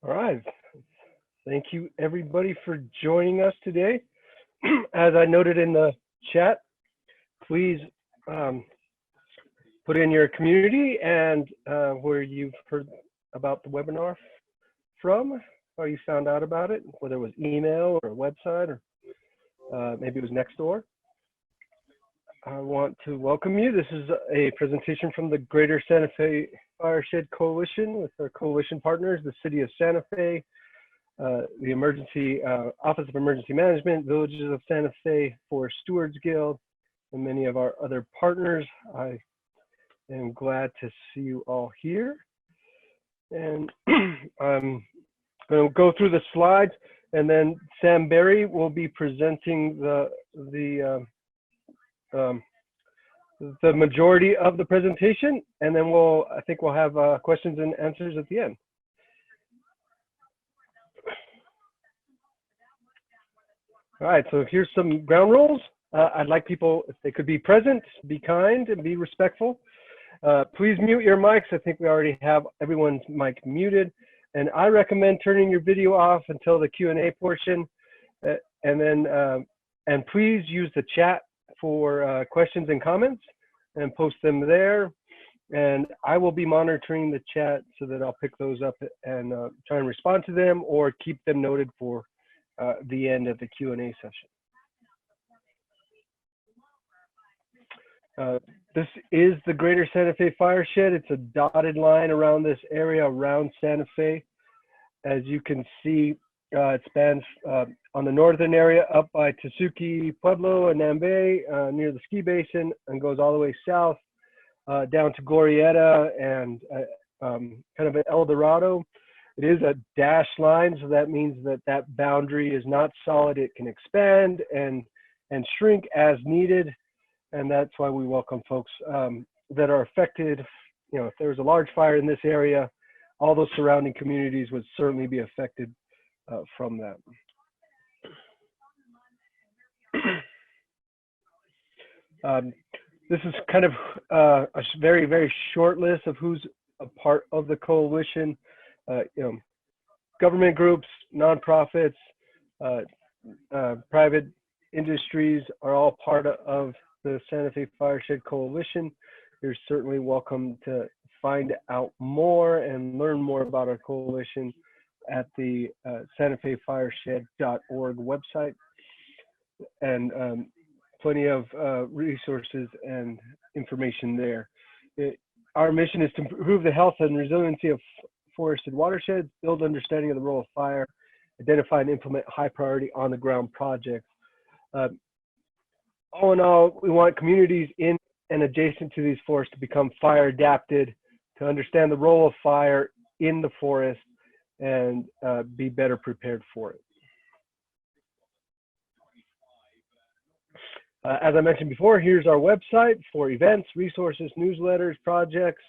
All right. Thank you, everybody, for joining us today. As I noted in the chat, please um, put in your community and where you've heard about the webinar from, or you found out about it, whether it was email or a website or maybe it was next door. I want to welcome you. This is a presentation from the Greater Santa Fe Fireshed Coalition with our coalition partners, the City of Santa Fe, the Office of Emergency Management, Villages of Santa Fe, for Stewards Guild, and many of our other partners. I am glad to see you all here. And I'm going to go through the slides, and then Sam Berry will be presenting the majority of the presentation, and then I think we'll have questions and answers at the end. All right, so here's some ground rules. I'd like people, if they could be present, be kind and be respectful. Please mute your mics. I think we already have everyone's mic muted. And I recommend turning your video off until the Q&A portion. And please use the chat for questions and comments and post them there. And I will be monitoring the chat so that I'll pick those up and try and respond to them or keep them noted for the end of the Q&A session. This is the Greater Santa Fe Fireshed. It's a dotted line around this area around Santa Fe. As you can see, it spans on the northern area up by Tesuque Pueblo and Nambe near the ski basin, and goes all the way south down to Glorieta and kind of an El Dorado. It is a dashed line, so that means that that boundary is not solid. It can expand and shrink as needed, and that's why we welcome folks that are affected. You know, if there's a large fire in this area, all those surrounding communities would certainly be affected from that. This is kind of a very, very short list of who's a part of the coalition. Government groups, nonprofits, private industries are all part of the Santa Fe Fireshed Coalition. You're certainly welcome to find out more and learn more about our coalition at the santafefireshed.org website, and plenty of resources and information there. Our mission is to improve the health and resiliency of forested watersheds, build understanding of the role of fire, identify and implement high priority on the ground projects. All in all, we want communities in and adjacent to these forests to become fire adapted, to understand the role of fire in the forest, and be better prepared for it. As I mentioned before, here's our website for events, resources, newsletters, projects.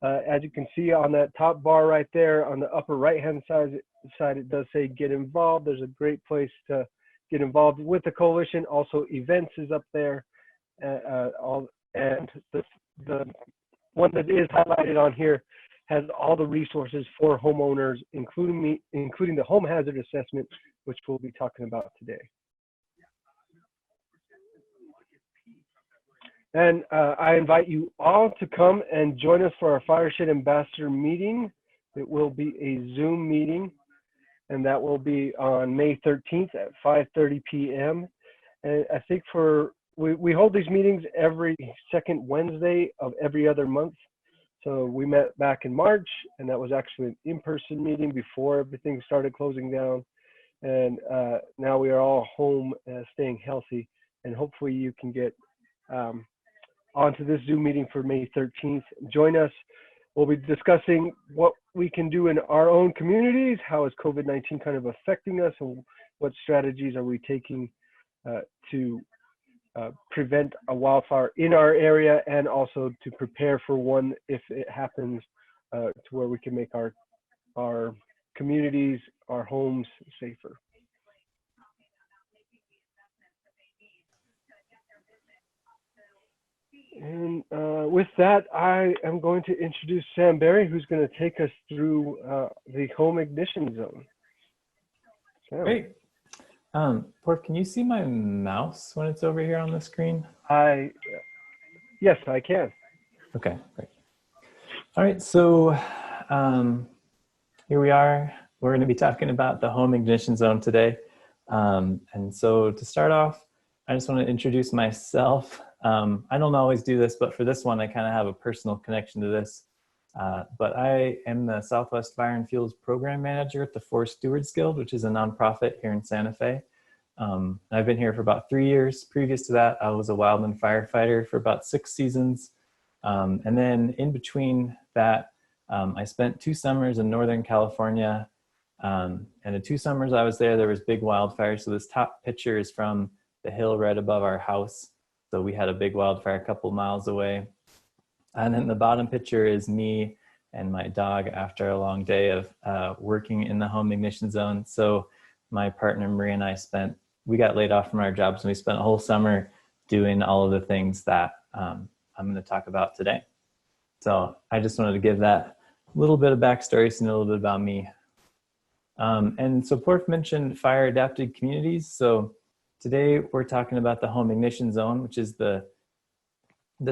As you can see on that top bar right there, on the upper right-hand side, it does say get involved. There's a great place to get involved with the coalition. Also, events is up there. And the one that is highlighted on here has all the resources for homeowners, including the home hazard assessment, which we'll be talking about today. And I invite you all to come and join us for our Fireshed Ambassador meeting. It will be a Zoom meeting, and that will be on May 13th at 5:30 p.m. And I think we hold these meetings every second Wednesday of every other month. So we met back in March, and that was actually an in-person meeting before everything started closing down. And now we are all home, staying healthy, and hopefully you can get onto this Zoom meeting for May 13th. Join us. We'll be discussing what we can do in our own communities, how is COVID-19 kind of affecting us, and what strategies are we taking to prevent a wildfire in our area, and also to prepare for one if it happens, to where we can make our communities, our homes safer. And with that, I am going to introduce Sam Berry, who's going to take us through the home ignition zone. Sam. Great. Porf, can you see my mouse when it's over here on the screen? Yes, I can. Okay, great. All right, so here we are. We're going to be talking about the home ignition zone today. And so to start off, I just want to introduce myself. I don't always do this, but for this one, I kind of have a personal connection to this. But I am the Southwest Fire and Fuels Program Manager at the Stewards Guild, which is a nonprofit here in Santa Fe. I've been here for about 3 years. Previous to that, I was a wildland firefighter for about 6 seasons. And then in between that, I spent 2 summers in Northern California. And the 2 summers I was there was big wildfire. So this top picture is from the hill right above our house. So we had a big wildfire a couple miles away. And then the bottom picture is me and my dog after a long day of working in the home ignition zone. So my partner Maria and I we got laid off from our jobs, and we spent a whole summer doing all of the things that I'm going to talk about today. So I just wanted to give that little bit of backstory, so you know a little bit about me. And so Porf mentioned fire adapted communities. So today we're talking about the home ignition zone, which is the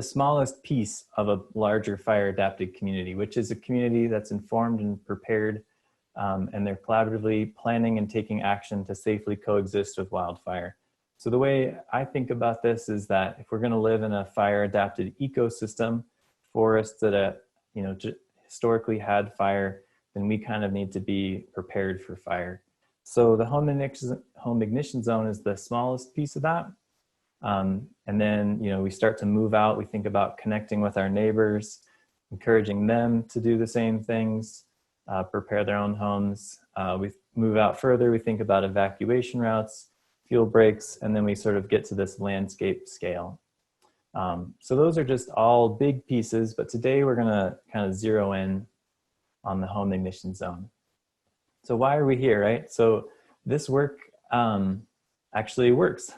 smallest piece of a larger fire adapted community, which is a community that's informed and prepared, and they're collaboratively planning and taking action to safely coexist with wildfire. So the way I think about this is that if we're going to live in a fire adapted ecosystem, forests that historically had fire, then we kind of need to be prepared for fire. So the home ignition zone is the smallest piece of that. And then, we start to move out. We think about connecting with our neighbors, encouraging them to do the same things, prepare their own homes. We move out further. We think about evacuation routes, fuel breaks, and then we sort of get to this landscape scale. So those are just all big pieces, but today we're going to kind of zero in on the home ignition zone. So why are we here, right? So this work actually works.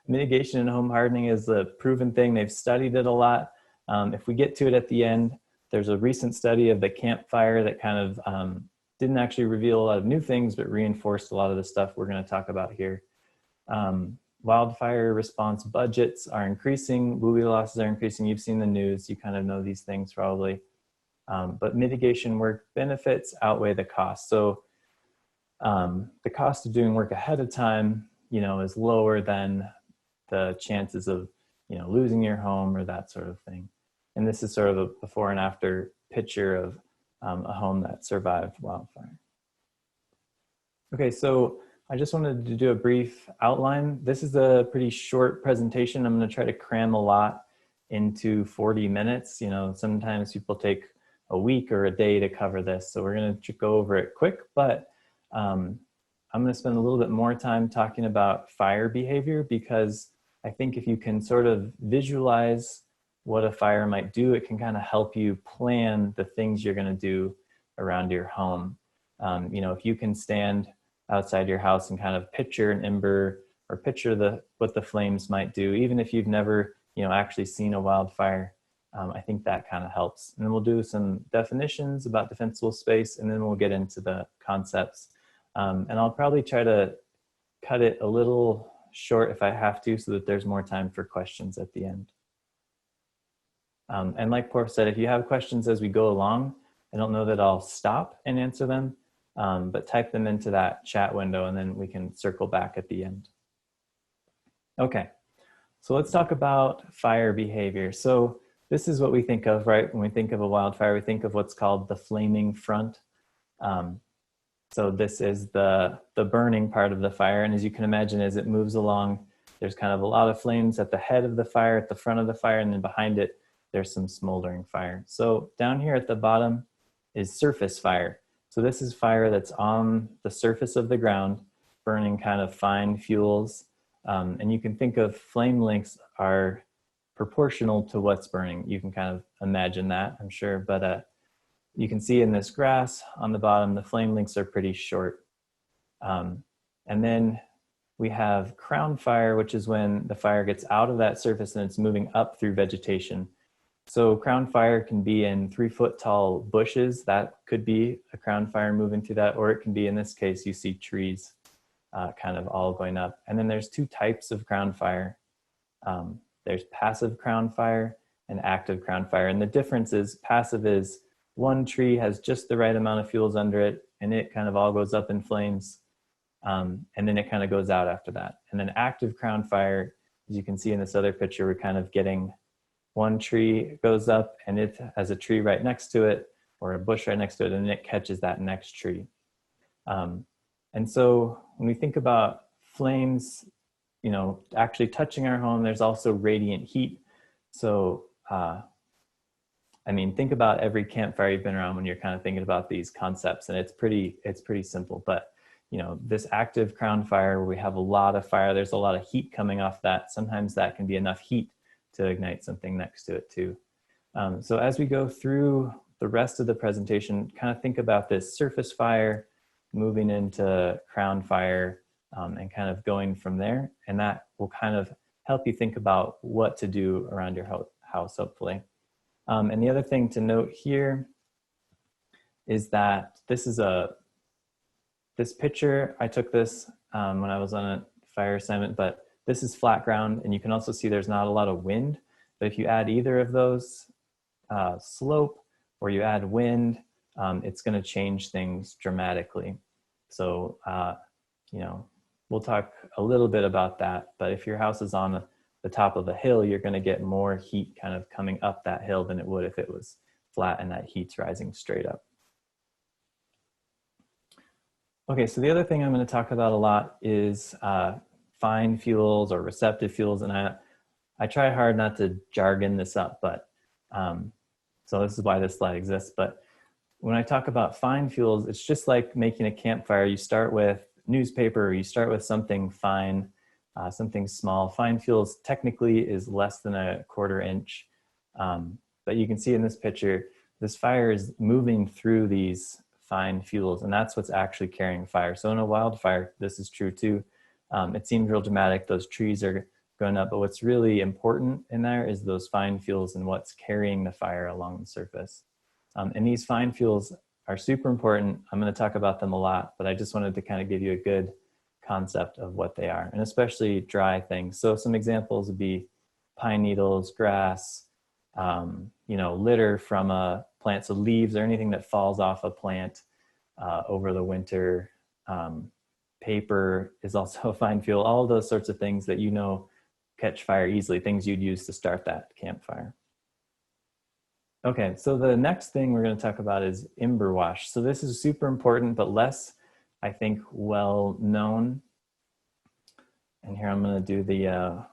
Mitigation and home hardening is a proven thing. They've studied it a lot. If we get to it at the end, there's a recent study of the campfire that kind of didn't actually reveal a lot of new things, but reinforced a lot of the stuff we're going to talk about here. Wildfire response budgets are increasing. Buoy losses are increasing. You've seen the news. You kind of know these things probably. But mitigation work benefits outweigh the cost. So the cost of doing work ahead of time, is lower than the chances of, losing your home or that sort of thing. And this is sort of a before and after picture of a home that survived wildfire. Okay, so I just wanted to do a brief outline. This is a pretty short presentation. I'm going to try to cram a lot into 40 minutes. Sometimes people take a week or a day to cover this. So we're going to go over it quick, but I'm going to spend a little bit more time talking about fire behavior, because I think if you can sort of visualize what a fire might do, it can kind of help you plan the things you're going to do around your home. If you can stand outside your house and kind of picture an ember or picture what the flames might do, even if you've never, actually seen a wildfire, I think that kind of helps. And then we'll do some definitions about defensible space, and then we'll get into the concepts. And I'll probably try to cut it a little short if I have to, so that there's more time for questions at the end. And like Porf said, if you have questions as we go along, I don't know that I'll stop and answer them, but type them into that chat window, and then we can circle back at the end. Okay, so let's talk about fire behavior. So this is what we think of, right? When we think of a wildfire, we think of what's called the flaming front. So this is the burning part of the fire. And as you can imagine, as it moves along, there's kind of a lot of flames at the head of the fire, at the front of the fire, and then behind it, there's some smoldering fire. So down here at the bottom is surface fire. So this is fire that's on the surface of the ground, burning kind of fine fuels. And you can think of flame lengths are proportional to what's burning. You can kind of imagine that, I'm sure, but you can see in this grass on the bottom, the flame lengths are pretty short. And then we have crown fire, which is when the fire gets out of that surface and it's moving up through vegetation. So crown fire can be in 3-foot tall bushes. That could be a crown fire moving through that, or it can be, in this case, you see trees kind of all going up. And then there's 2 types of crown fire. There's passive crown fire and active crown fire. And the difference is passive is one tree has just the right amount of fuels under it, and it kind of all goes up in flames. And then it kind of goes out after that. And then active crown fire, as you can see in this other picture, we're kind of getting one tree goes up and it has a tree right next to it or a bush right next to it, and it catches that next tree. And so when we think about flames, you know, actually touching our home, there's also radiant heat. So, I mean, think about every campfire you've been around when you're kind of thinking about these concepts, and it's pretty simple. But, you know, this active crown fire where we have a lot of fire, there's a lot of heat coming off that. Sometimes that can be enough heat to ignite something next to it too. So as we go through the rest of the presentation, kind of think about this surface fire moving into crown fire and kind of going from there. And that will kind of help you think about what to do around your house, hopefully. And the other thing to note here is that this picture, I took this when I was on a fire assignment, but this is flat ground, and you can also see there's not a lot of wind. But if you add either of those, slope or you add wind, it's going to change things dramatically. So, you know, we'll talk a little bit about that. But if your house is on the top of a hill, you're going to get more heat kind of coming up that hill than it would if it was flat and that heat's rising straight up. Okay, so the other thing I'm going to talk about a lot is fine fuels or receptive fuels, and I try hard not to jargon this up, but so this is why this slide exists. But when I talk about fine fuels, it's just like making a campfire. You start with newspaper, or you start with something fine, something small. Fine fuels technically is less than a 1/4 inch, but you can see in this picture, this fire is moving through these fine fuels, and that's what's actually carrying fire. So in a wildfire, this is true too. It seems real dramatic, those trees are going up, but what's really important in there is those fine fuels and what's carrying the fire along the surface. And these fine fuels are super important. I'm going to talk about them a lot, but I just wanted to kind of give you a good concept of what they are, and especially dry things. So some examples would be pine needles, grass, you know, litter from a plant, so leaves or anything that falls off a plant over the winter. Paper is also a fine fuel. All of those sorts of things that you know catch fire easily, things you'd use to start that campfire. Okay, so the next thing we're going to talk about is ember wash. So this is super important, but less, I think, well known. And here I'm going to do the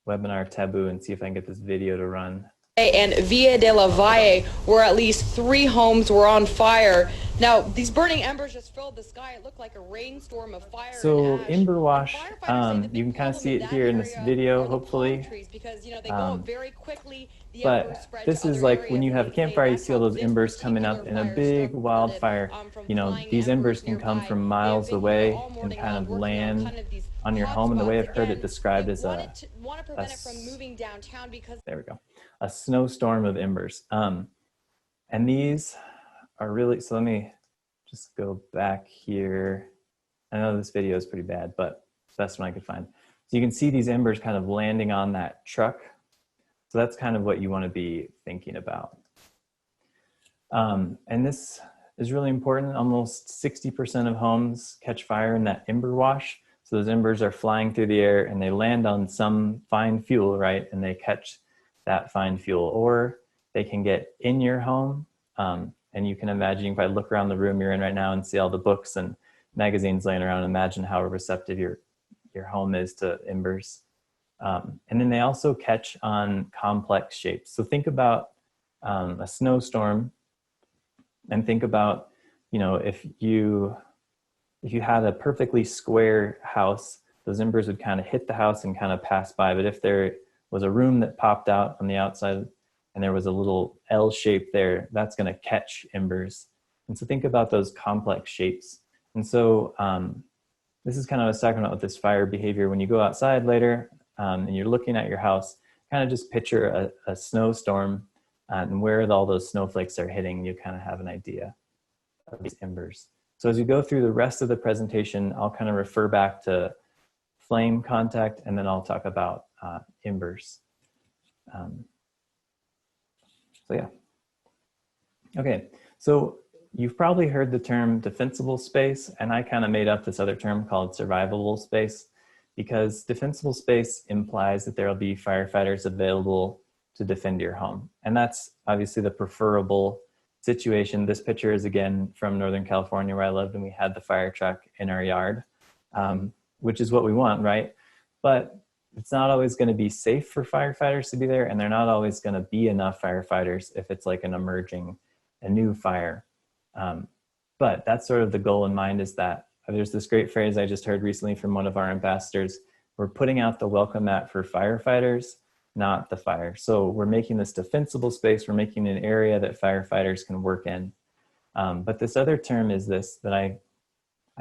webinar taboo and see if I can get this video to run. And Villa de la Valle, where at least 3 homes were on fire. Now, these burning embers just filled the sky. It looked like a rainstorm of fire. So and ash. ember wash, you can kind of see it here in this video, hopefully. Because, you know, they go up very quickly. But this is like when you have a campfire, you see all those embers coming up in a big wildfire. You know, these embers can come from miles away and kind of land on your home. And the way I've heard it described is there we go, a snowstorm of embers. And these are really, so let me just go back here. I know this video is pretty bad, but it's the best one I could find. So you can see these embers kind of landing on that truck. So that's kind of what you want to be thinking about. And this is really important. Almost 60% of homes catch fire in that ember wash. So those embers are flying through the air and they land on some fine fuel, right? And they catch that fine fuel, or they can get in your home. And you can imagine, if I look around the room you're in right now and see all the books and magazines laying around, imagine how receptive your home is to embers. And then they also catch on complex shapes. So think about a snowstorm, and think about, you know, if you had a perfectly square house, those embers would kind of hit the house and kind of pass by. But if there was a room that popped out on the outside and there was a little L shape there, that's going to catch embers. And so think about those complex shapes. And so this is kind of what I was talking about with this fire behavior. When you go outside later and you're looking at your house, kind of just picture a snowstorm and where all those snowflakes are hitting, you kind of have an idea of these embers. So as we go through the rest of the presentation, I'll kind of refer back to flame contact, and then I'll talk about embers. So yeah. Okay, so you've probably heard the term defensible space, and I kind of made up this other term called survivable space, because defensible space implies that there will be firefighters available to defend your home. And that's obviously the preferable situation. This picture is again from Northern California, where I lived, and we had the fire truck in our yard, which is what we want, right? But it's not always going to be safe for firefighters to be there, and they're not always going to be enough firefighters if it's like a new fire. But that's sort of the goal in mind, is that there's this great phrase I just heard recently from one of our ambassadors: we're putting out the welcome mat for firefighters, not the fire. So we're making this defensible space, we're making an area that firefighters can work in. But this other term is this, that I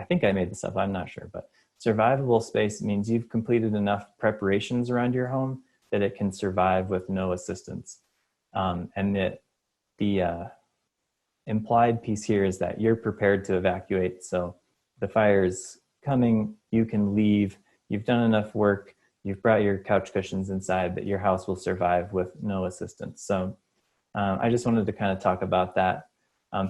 think I made this up, I'm not sure, but survivable space means you've completed enough preparations around your home that it can survive with no assistance. And that the implied piece here is that you're prepared to evacuate. So the fire is coming, you can leave, you've done enough work, you've brought your couch cushions inside, that your house will survive with no assistance. So I just wanted to kind of talk about that.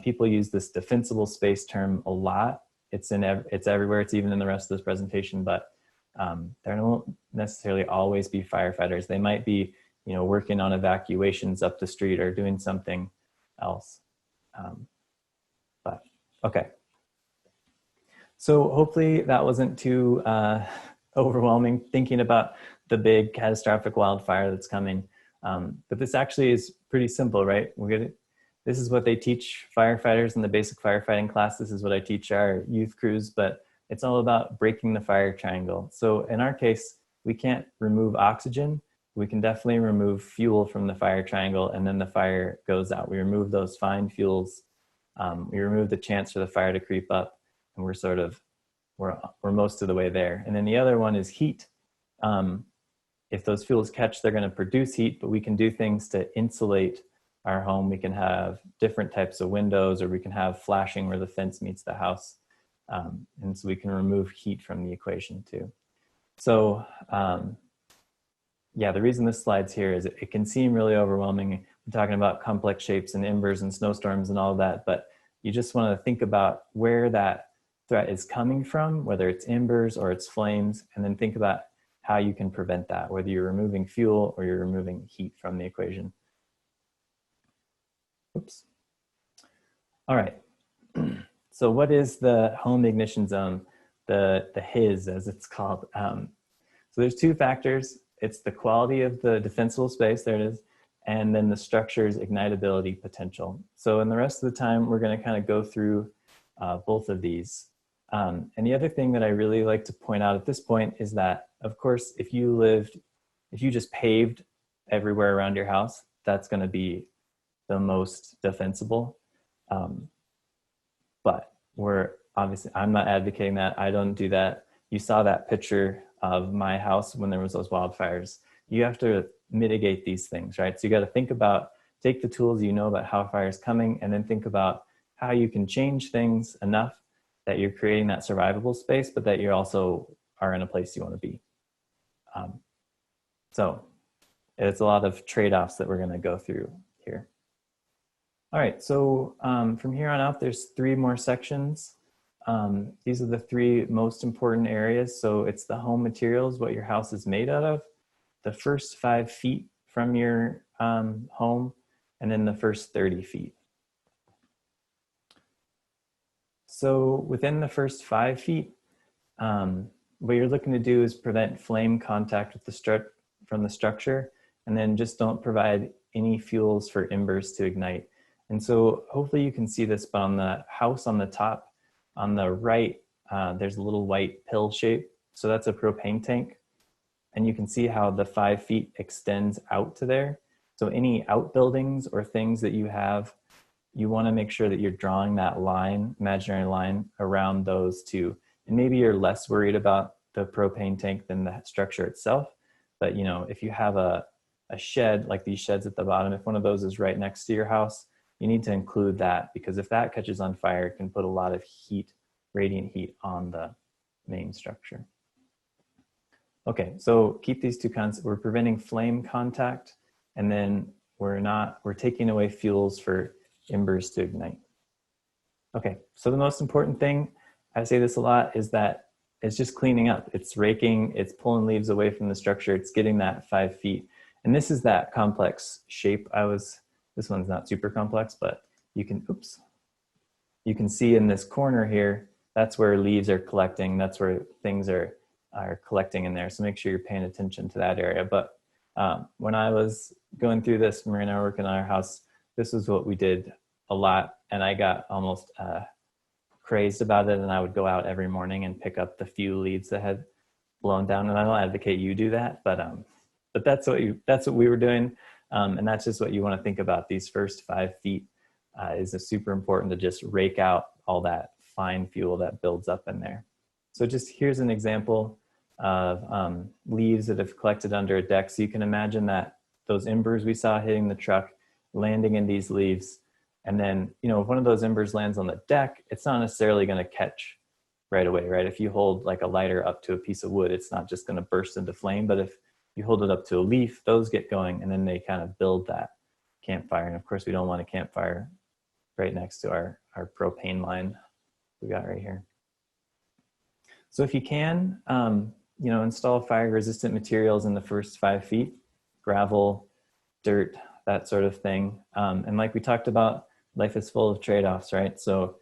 People use this defensible space term a lot. It's everywhere. It's even in the rest of this presentation, but there won't necessarily always be firefighters. They might be, working on evacuations up the street or doing something else. But okay. So hopefully that wasn't too overwhelming, thinking about the big catastrophic wildfire that's coming. But this actually is pretty simple, right? This is what they teach firefighters in the basic firefighting class. This is what I teach our youth crews, but it's all about breaking the fire triangle. So in our case, we can't remove oxygen. We can definitely remove fuel from the fire triangle, and then the fire goes out. We remove those fine fuels. We remove the chance for the fire to creep up, and we're most of the way there. And then the other one is heat. If those fuels catch, they're going to produce heat, but we can do things to insulate our home. We can have different types of windows, or we can have flashing where the fence meets the house. And so we can remove heat from the equation too. So yeah, the reason this slide's here is it can seem really overwhelming. We're talking about complex shapes and embers and snowstorms and all that, but you just want to think about where that threat is coming from, whether it's embers or it's flames, and then think about how you can prevent that, whether you're removing fuel or you're removing heat from the equation. Oops. All right. So what is the home ignition zone, the HIZ as it's called? So there's two factors. It's the quality of the defensible space, there it is, and then the structure's ignitability potential. So in the rest of the time, we're going to kind of go through both of these. And the other thing that I really like to point out at this point is that, of course, if you just paved everywhere around your house, that's going to be the most defensible. But I'm not advocating that. I don't do that. You saw that picture of my house when there was those wildfires. You have to mitigate these things, right? So you got to think about, take the tools you know about how fire is coming, and then think about how you can change things enough that you're creating that survivable space, but that you also are in a place you want to be. So it's a lot of trade-offs that we're going to go through here. All right, so from here on out, there's 3 more sections. These are the 3 most important areas. So it's the home materials, what your house is made out of, the first 5 feet from your home, and then the first 30 feet. So within the first 5 feet, what you're looking to do is prevent flame contact with from the structure, and then just don't provide any fuels for embers to ignite. And so hopefully you can see this, but on the house on the top, on the right, there's a little white pill shape. So that's a propane tank. And you can see how the 5 feet extends out to there. So any outbuildings or things that you have, you want to make sure that you're drawing that line, imaginary line, around those to And maybe you're less worried about the propane tank than the structure itself. But you know, if you have a shed, like these sheds at the bottom, if one of those is right next to your house, you need to include that, because if that catches on fire, it can put a lot of heat, radiant heat, on the main structure. Okay, so keep these two concepts. We're preventing flame contact, and then we're taking away fuels for embers to ignite. Okay, so the most important thing, I say this a lot, is that it's just cleaning up. It's raking, it's pulling leaves away from the structure, it's getting that 5 feet. And this is that complex shape. This one's not super complex, but you can see in this corner here, that's where leaves are collecting, that's where things are collecting in there. So make sure you're paying attention to that area. But when I was going through this, Maria and I were working on our house, this is what we did a lot. And I got almost crazed about it. And I would go out every morning and pick up the few leaves that had blown down. And I don't advocate you do that, but that's what we were doing. And that's just what you want to think about. These first 5 feet is super important to just rake out all that fine fuel that builds up in there. So just here's an example of leaves that have collected under a deck. So you can imagine that those embers we saw hitting the truck, landing in these leaves. And then, you know, if one of those embers lands on the deck, it's not necessarily going to catch right away, right? If you hold like a lighter up to a piece of wood, it's not just going to burst into flame. But if you hold it up to a leaf, those get going, and then they kind of build that campfire. And of course, we don't want a campfire right next to our propane line we got right here. So if you can, you know, install fire-resistant materials in the first 5 feet, gravel, dirt, that sort of thing. And like we talked about, life is full of trade-offs, right? So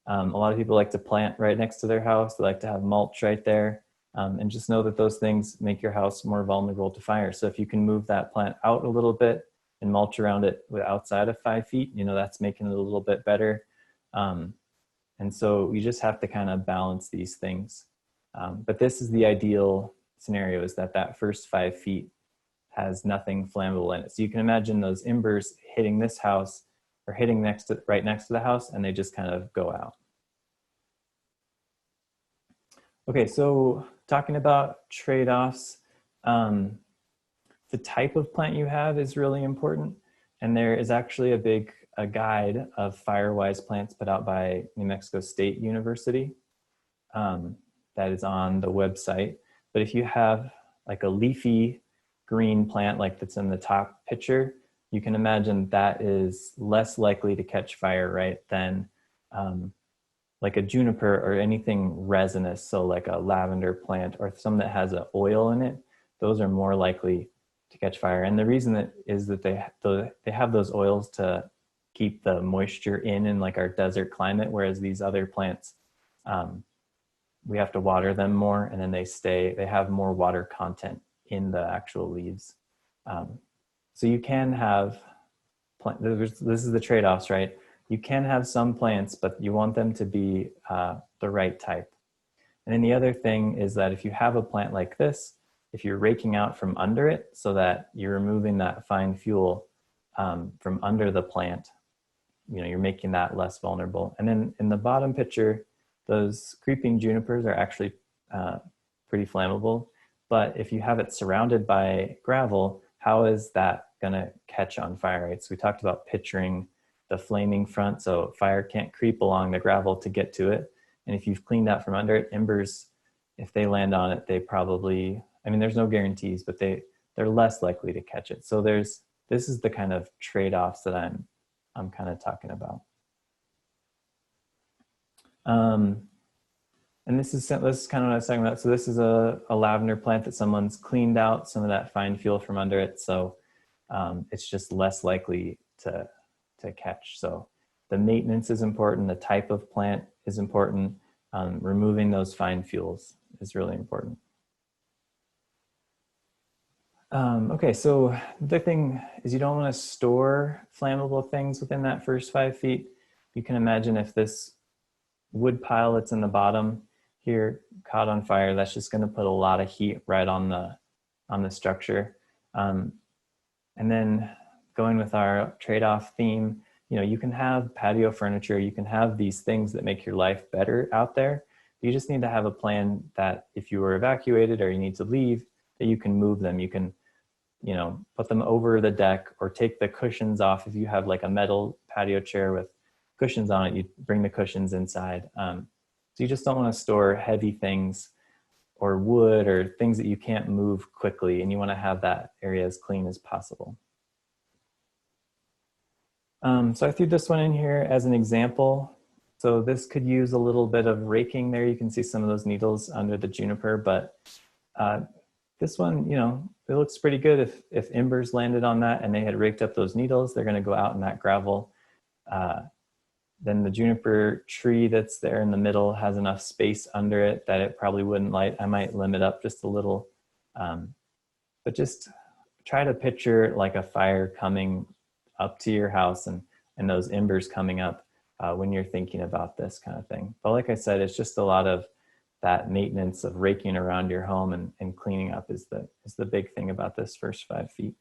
a lot of people like to plant right next to their house. They like to have mulch right there. And just know that those things make your house more vulnerable to fire. So if you can move that plant out a little bit and mulch around it outside of 5 feet, you know, that's making it a little bit better. And so you just have to kind of balance these things. But this is the ideal scenario, is that first 5 feet has nothing flammable in it. So you can imagine those embers hitting this house or hitting right next to the house, and they just kind of go out. Okay, so talking about trade-offs, the type of plant you have is really important. And there is actually a guide of fire-wise plants put out by New Mexico State University that is on the website. But if you have like a leafy green plant like that's in the top picture, you can imagine that is less likely to catch fire, right, than like a juniper or anything resinous. So like a lavender plant or some that has an oil in it, those are more likely to catch fire. And the reason that is that they have those oils to keep the moisture in like our desert climate, whereas these other plants, we have to water them more, and then they have more water content in the actual leaves. So you can have, this is the trade-offs, right? You can have some plants, but you want them to be the right type. And then the other thing is that if you have a plant like this, if you're raking out from under it so that you're removing that fine fuel from under the plant, you know, you're making that less vulnerable. And then in the bottom picture, those creeping junipers are actually pretty flammable. But if you have it surrounded by gravel, how is that gonna catch on fire, right? So we talked about picturing the flaming front, so fire can't creep along the gravel to get to it. And if you've cleaned out from under it, embers, if they land on it, they probably, I mean, there's no guarantees, but they're less likely to catch it. So this is the kind of trade-offs that I'm kind of talking about. And this is kind of what I was talking about. So this is a lavender plant that someone's cleaned out some of that fine fuel from under it. So it's just less likely to catch. So the maintenance is important. The type of plant is important. Removing those fine fuels is really important. Okay, so the thing is you don't want to store flammable things within that first 5 feet. You can imagine if this wood pile that's in the bottom here caught on fire, that's just going to put a lot of heat right on the structure. And then going with our trade-off theme, you know, you can have patio furniture, you can have these things that make your life better out there, You just need to have a plan that if you were evacuated or you need to leave, that you can move them. You can, you know, put them over the deck or take the cushions off. If you have like a metal patio chair with cushions on it, you bring the cushions inside. So you just don't want to store heavy things or wood or things that you can't move quickly, and you want to have that area as clean as possible. So I threw this one in here as an example. So this could use a little bit of raking there. You can see some of those needles under the juniper, but this one, you know, it looks pretty good. If embers landed on that and they had raked up those needles, they're gonna go out in that gravel. Then the juniper tree that's there in the middle has enough space under it that it probably wouldn't light. I might limit up just a little, but just try to picture like a fire coming up to your house and those embers coming up when you're thinking about this kind of thing. But like I said, it's just a lot of that maintenance of raking around your home and cleaning up is the big thing about this first 5 feet.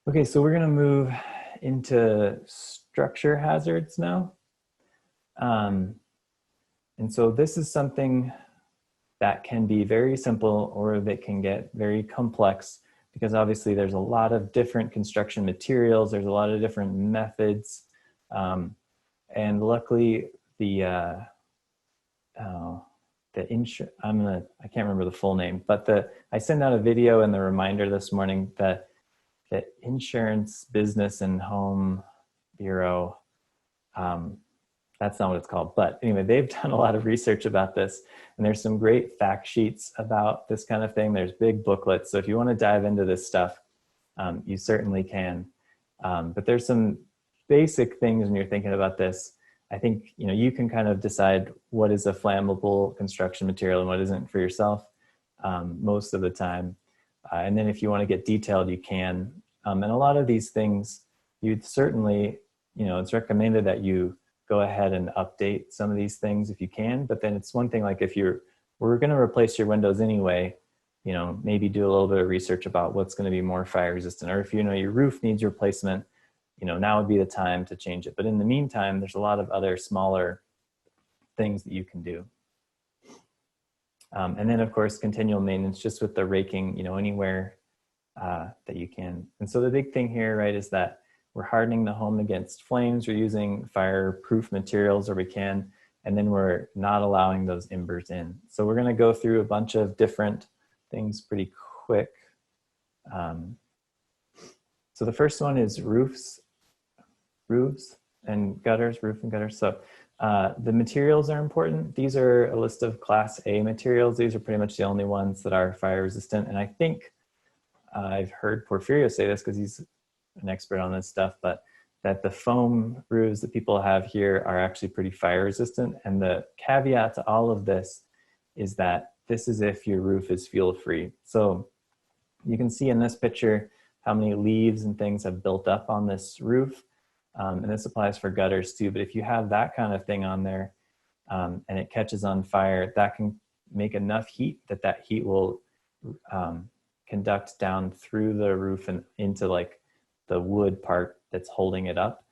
Okay, so we're gonna move into structure hazards now. And so this is something that can be very simple or that can get very complex, because obviously there's a lot of different construction materials, there's a lot of different methods. And luckily I can't remember the full name, but I sent out a video in the reminder this morning that the Insurance Business and Home Bureau, that's not what it's called, but anyway, they've done a lot of research about this, and there's some great fact sheets about this kind of thing. There's big booklets, so if you want to dive into this stuff, you certainly can. But there's some basic things when you're thinking about this. I think, you know, you can kind of decide what is a flammable construction material and what isn't for yourself most of the time. And then if you want to get detailed, you can. And a lot of these things, you'd certainly, you know, it's recommended that you go ahead and update some of these things if you can. But then it's one thing, like if we're going to replace your windows anyway, you know, maybe do a little bit of research about what's going to be more fire resistant. Or if you know your roof needs replacement, you know, now would be the time to change it. But in the meantime, there's a lot of other smaller things that you can do. And then of course, continual maintenance just with the raking, you know, anywhere that you can. And so the big thing here, right, is that we're hardening the home against flames. We're using fireproof materials where we can, and then we're not allowing those embers in. So we're gonna go through a bunch of different things pretty quick. So the first one is roofs and gutters, roof and gutters. So the materials are important. These are a list of Class A materials. These are pretty much the only ones that are fire resistant. And I think I've heard Porfirio say this because he's an expert on this stuff, but that the foam roofs that people have here are actually pretty fire resistant. And the caveat to all of this is that this is if your roof is fuel free. So you can see in this picture how many leaves and things have built up on this roof. And this applies for gutters too. But if you have that kind of thing on there and it catches on fire, that can make enough heat that heat will conduct down through the roof and into like the wood part that's holding it up.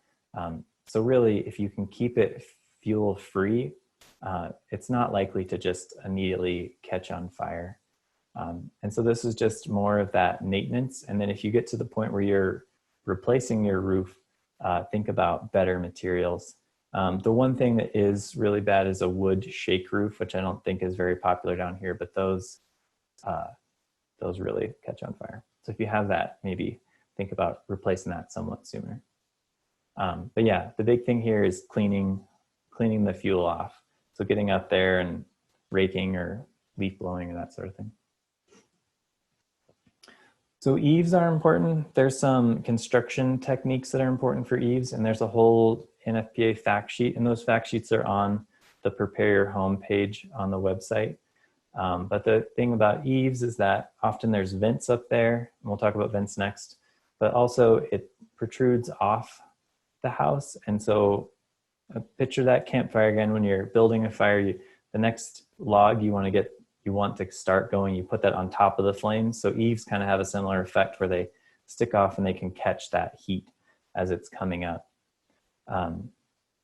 So really, if you can keep it fuel free, it's not likely to just immediately catch on fire. And so this is just more of that maintenance. And then if you get to the point where you're replacing your roof, think about better materials. The one thing that is really bad is a wood shake roof, which I don't think is very popular down here, but those really catch on fire. So if you have that, maybe think about replacing that somewhat sooner. But yeah, the big thing here is cleaning the fuel off. So getting up there and raking or leaf blowing or that sort of thing. So eaves are important. There's some construction techniques that are important for eaves, and there's a whole NFPA fact sheet, and those fact sheets are on the Prepare Your Home page on the website. But the thing about eaves is that often there's vents up there, and we'll talk about vents next, but also it protrudes off the house. And so picture that campfire again. When you're building a fire, the next log you want to start going, you put that on top of the flames. So eaves kind of have a similar effect where they stick off and they can catch that heat as it's coming up.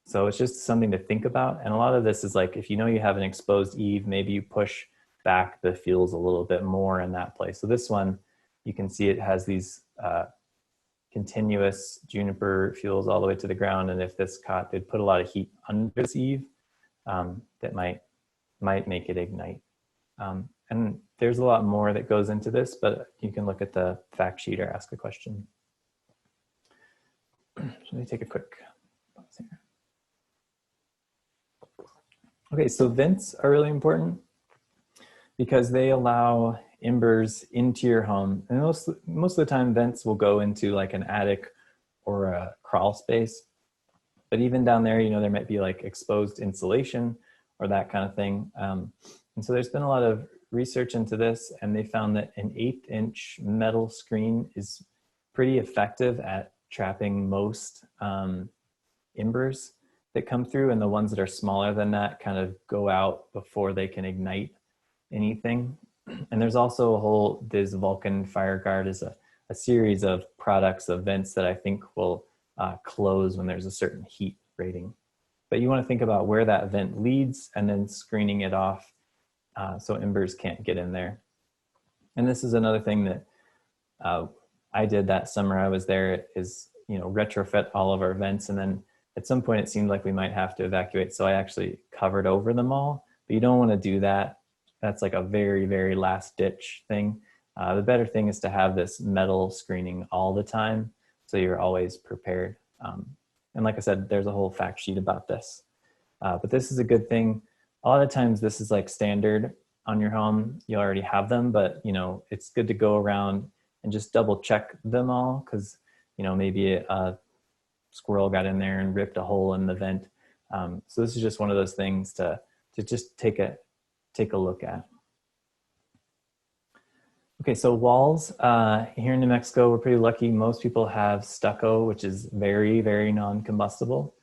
So it's just something to think about. And a lot of this is like, if you know you have an exposed eave, maybe you push back the fuels a little bit more in that place. So this one, you can see it has these continuous juniper fuels all the way to the ground. And if this caught, they'd put a lot of heat under this eave that might make it ignite. And there's a lot more that goes into this, but you can look at the fact sheet or ask a question. Let me take a quick pause here. Okay, so vents are really important because they allow embers into your home. And most of the time, vents will go into like an attic or a crawl space. But even down there, you know, there might be like exposed insulation or that kind of thing. And so there's been a lot of research into this, and they found that an 1/8-inch metal screen is pretty effective at trapping most embers that come through, and the ones that are smaller than that kind of go out before they can ignite anything. And there's also this Vulcan Fire Guard is a series of products, of vents that I think will close when there's a certain heat rating. But you want to think about where that vent leads and then screening it off so embers can't get in there. And this is another thing that I did that summer I was there, is, you know, retrofit all of our vents. And then at some point it seemed like we might have to evacuate. So I actually covered over them all, but you don't want to do that. That's like a very, very last ditch thing. The better thing is to have this metal screening all the time, so you're always prepared. And like I said, there's a whole fact sheet about this. But this is a good thing. A lot of times this is like standard on your home. You already have them, but you know, it's good to go around and just double check them all, because you know, maybe a squirrel got in there and ripped a hole in the vent. So this is just one of those things to just take a look at. Okay, so walls. Here in New Mexico, we're pretty lucky. Most people have stucco, which is very, very non-combustible.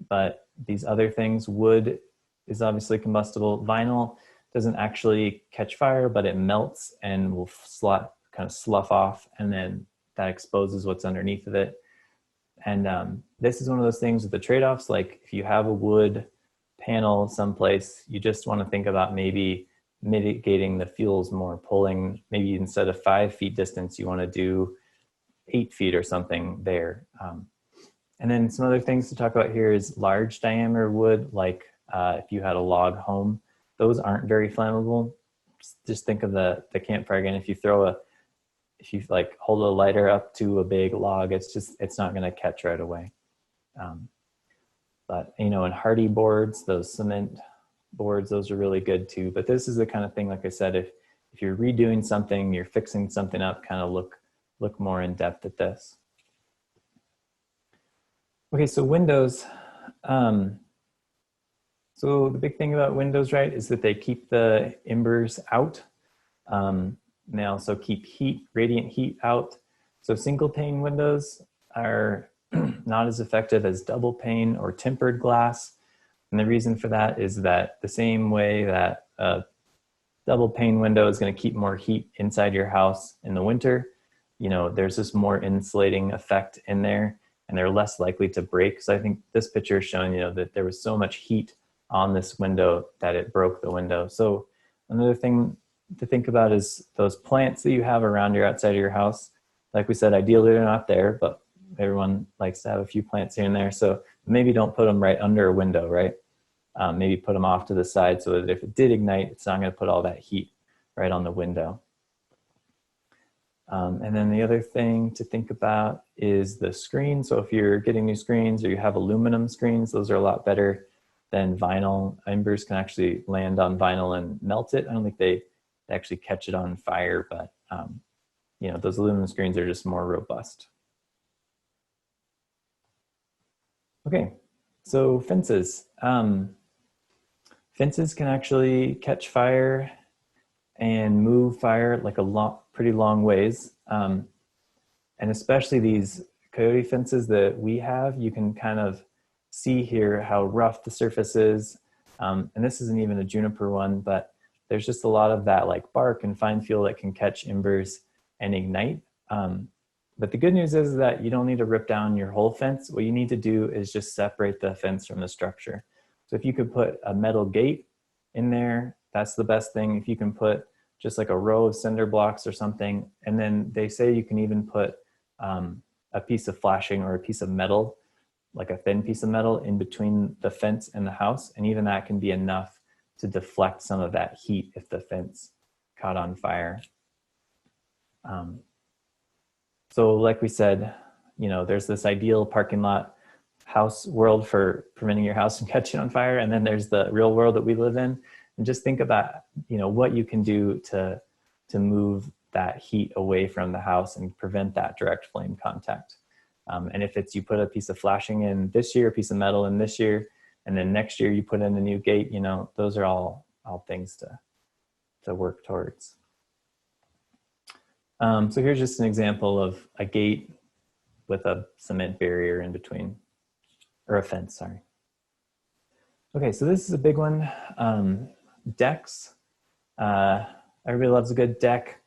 But these other things, wood is obviously combustible. Vinyl doesn't actually catch fire, but it melts and will kind of slough off, and then that exposes what's underneath of it. And this is one of those things with the trade-offs. Like if you have a wood panel someplace, you just want to think about maybe mitigating the fuels more, pulling maybe instead of 5 feet distance, you want to do 8 feet or something there. And then some other things to talk about here is large diameter wood, like if you had a log home, those aren't very flammable. Just think of the campfire again. If you like hold a lighter up to a big log, it's not going to catch right away. But you know, and hardy boards, those cement boards, those are really good too. But this is the kind of thing, like I said, if you're redoing something, you're fixing something up, kind of look more in depth at this. Okay, so windows. So the big thing about windows, right, is that they keep the embers out. They also keep heat, radiant heat out. So single pane windows are not as effective as double pane or tempered glass. And the reason for that is that the same way that a double pane window is going to keep more heat inside your house in the winter, you know, there's this more insulating effect in there, and they're less likely to break. So I think this picture is showing, you know, that there was so much heat on this window that it broke the window. So another thing to think about is those plants that you have around your outside of your house. Like we said, ideally they're not there, but everyone likes to have a few plants here and there. So maybe don't put them right under a window, right? Maybe put them off to the side so that if it did ignite, it's not going to put all that heat right on the window. And then the other thing to think about is the screen. So if you're getting new screens or you have aluminum screens, those are a lot better than vinyl. Embers can actually land on vinyl and melt it. I don't think they actually catch it on fire, but you know, those aluminum screens are just more robust. Okay, so fences. Fences can actually catch fire and move fire like pretty long ways. And especially these coyote fences that we have, you can kind of see here how rough the surface is. And this isn't even a juniper one, but there's just a lot of that like bark and fine fuel that can catch embers and ignite. But the good news is that you don't need to rip down your whole fence. What you need to do is just separate the fence from the structure. So if you could put a metal gate in there, that's the best thing. If you can put just like a row of cinder blocks or something, and then they say you can even put a piece of flashing or a piece of metal, like a thin piece of metal in between the fence and the house, and even that can be enough to deflect some of that heat if the fence caught on fire. So like we said, you know, there's this ideal parking lot house world for preventing your house from catching on fire, and then there's the real world that we live in. And just think about, you know, what you can do to move that heat away from the house and prevent that direct flame contact. And if it's you put a piece of flashing in this year, a piece of metal in this year, and then next year you put in a new gate, you know, those are all things to work towards. So here's just an example of a gate with a cement barrier in between, or a fence, sorry. Okay, so this is a big one. Decks. Everybody loves a good deck.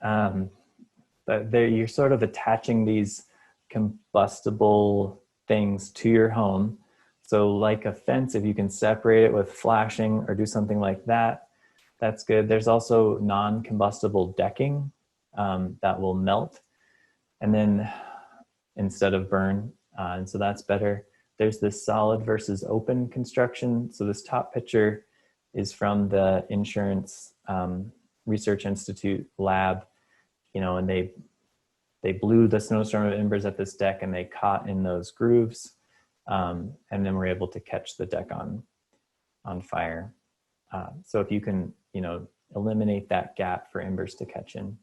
But you're sort of attaching these combustible things to your home. So like a fence, if you can separate it with flashing or do something like that, that's good. There's also non-combustible decking that will melt and then instead of burn. And so that's better. There's this solid versus open construction. So this top picture is from the Insurance Research Institute lab, you know, and they blew the snowstorm of embers at this deck and they caught in those grooves. And then we're able to catch the deck on fire. So if you can, you know, eliminate that gap for embers to catch in.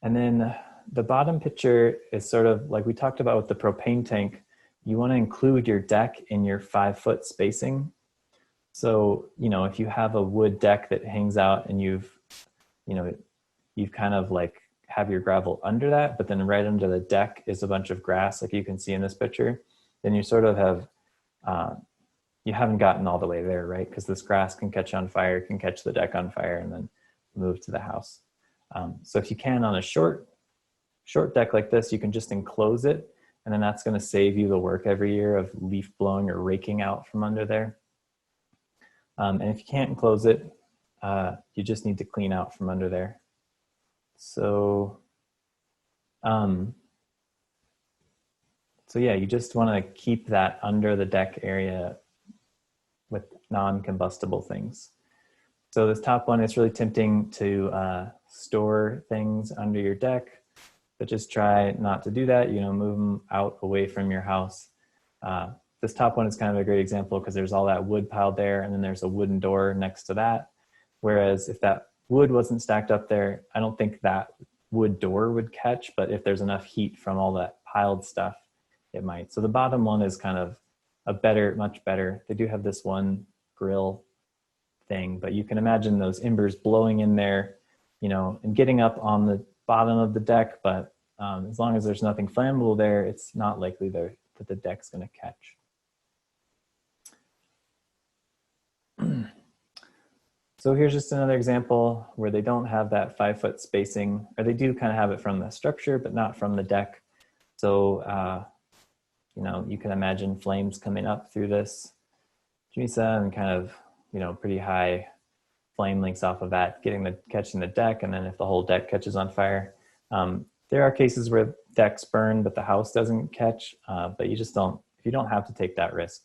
And then the bottom picture is sort of like we talked about with the propane tank. You want to include your deck in your 5-foot spacing. So, you know, if you have a wood deck that hangs out and you've kind of like have your gravel under that, but then right under the deck is a bunch of grass, like you can see in this picture, then you sort of have, you haven't gotten all the way there, right? Because this grass can catch on fire, can catch the deck on fire and then move to the house. So if you can on a short deck like this, you can just enclose it, and then that's going to save you the work every year of leaf blowing or raking out from under there. And if you can't enclose it, you just need to clean out from under there. So, so yeah, you just want to keep that under the deck area with non-combustible things. So this top one, it's really tempting to store things under your deck, but just try not to do that. You know, move them out away from your house. This top one is kind of a great example because there's all that wood piled there, and then there's a wooden door next to that. Whereas if that wood wasn't stacked up there, I don't think that wood door would catch, but if there's enough heat from all that piled stuff, it might. So the bottom one is kind of a better, much better. They do have this one grill thing, but you can imagine those embers blowing in there, you know, and getting up on the bottom of the deck. But as long as there's nothing flammable there, it's not likely that the deck's going to catch. So here's just another example where they don't have that 5-foot spacing, or they do kind of have it from the structure, but not from the deck. So, you know, you can imagine flames coming up through this Jamesa and kind of, you know, pretty high flame lengths off of that, catching the deck. And then if the whole deck catches on fire, there are cases where decks burn, but the house doesn't catch, but you just don't, if you don't have to take that risk,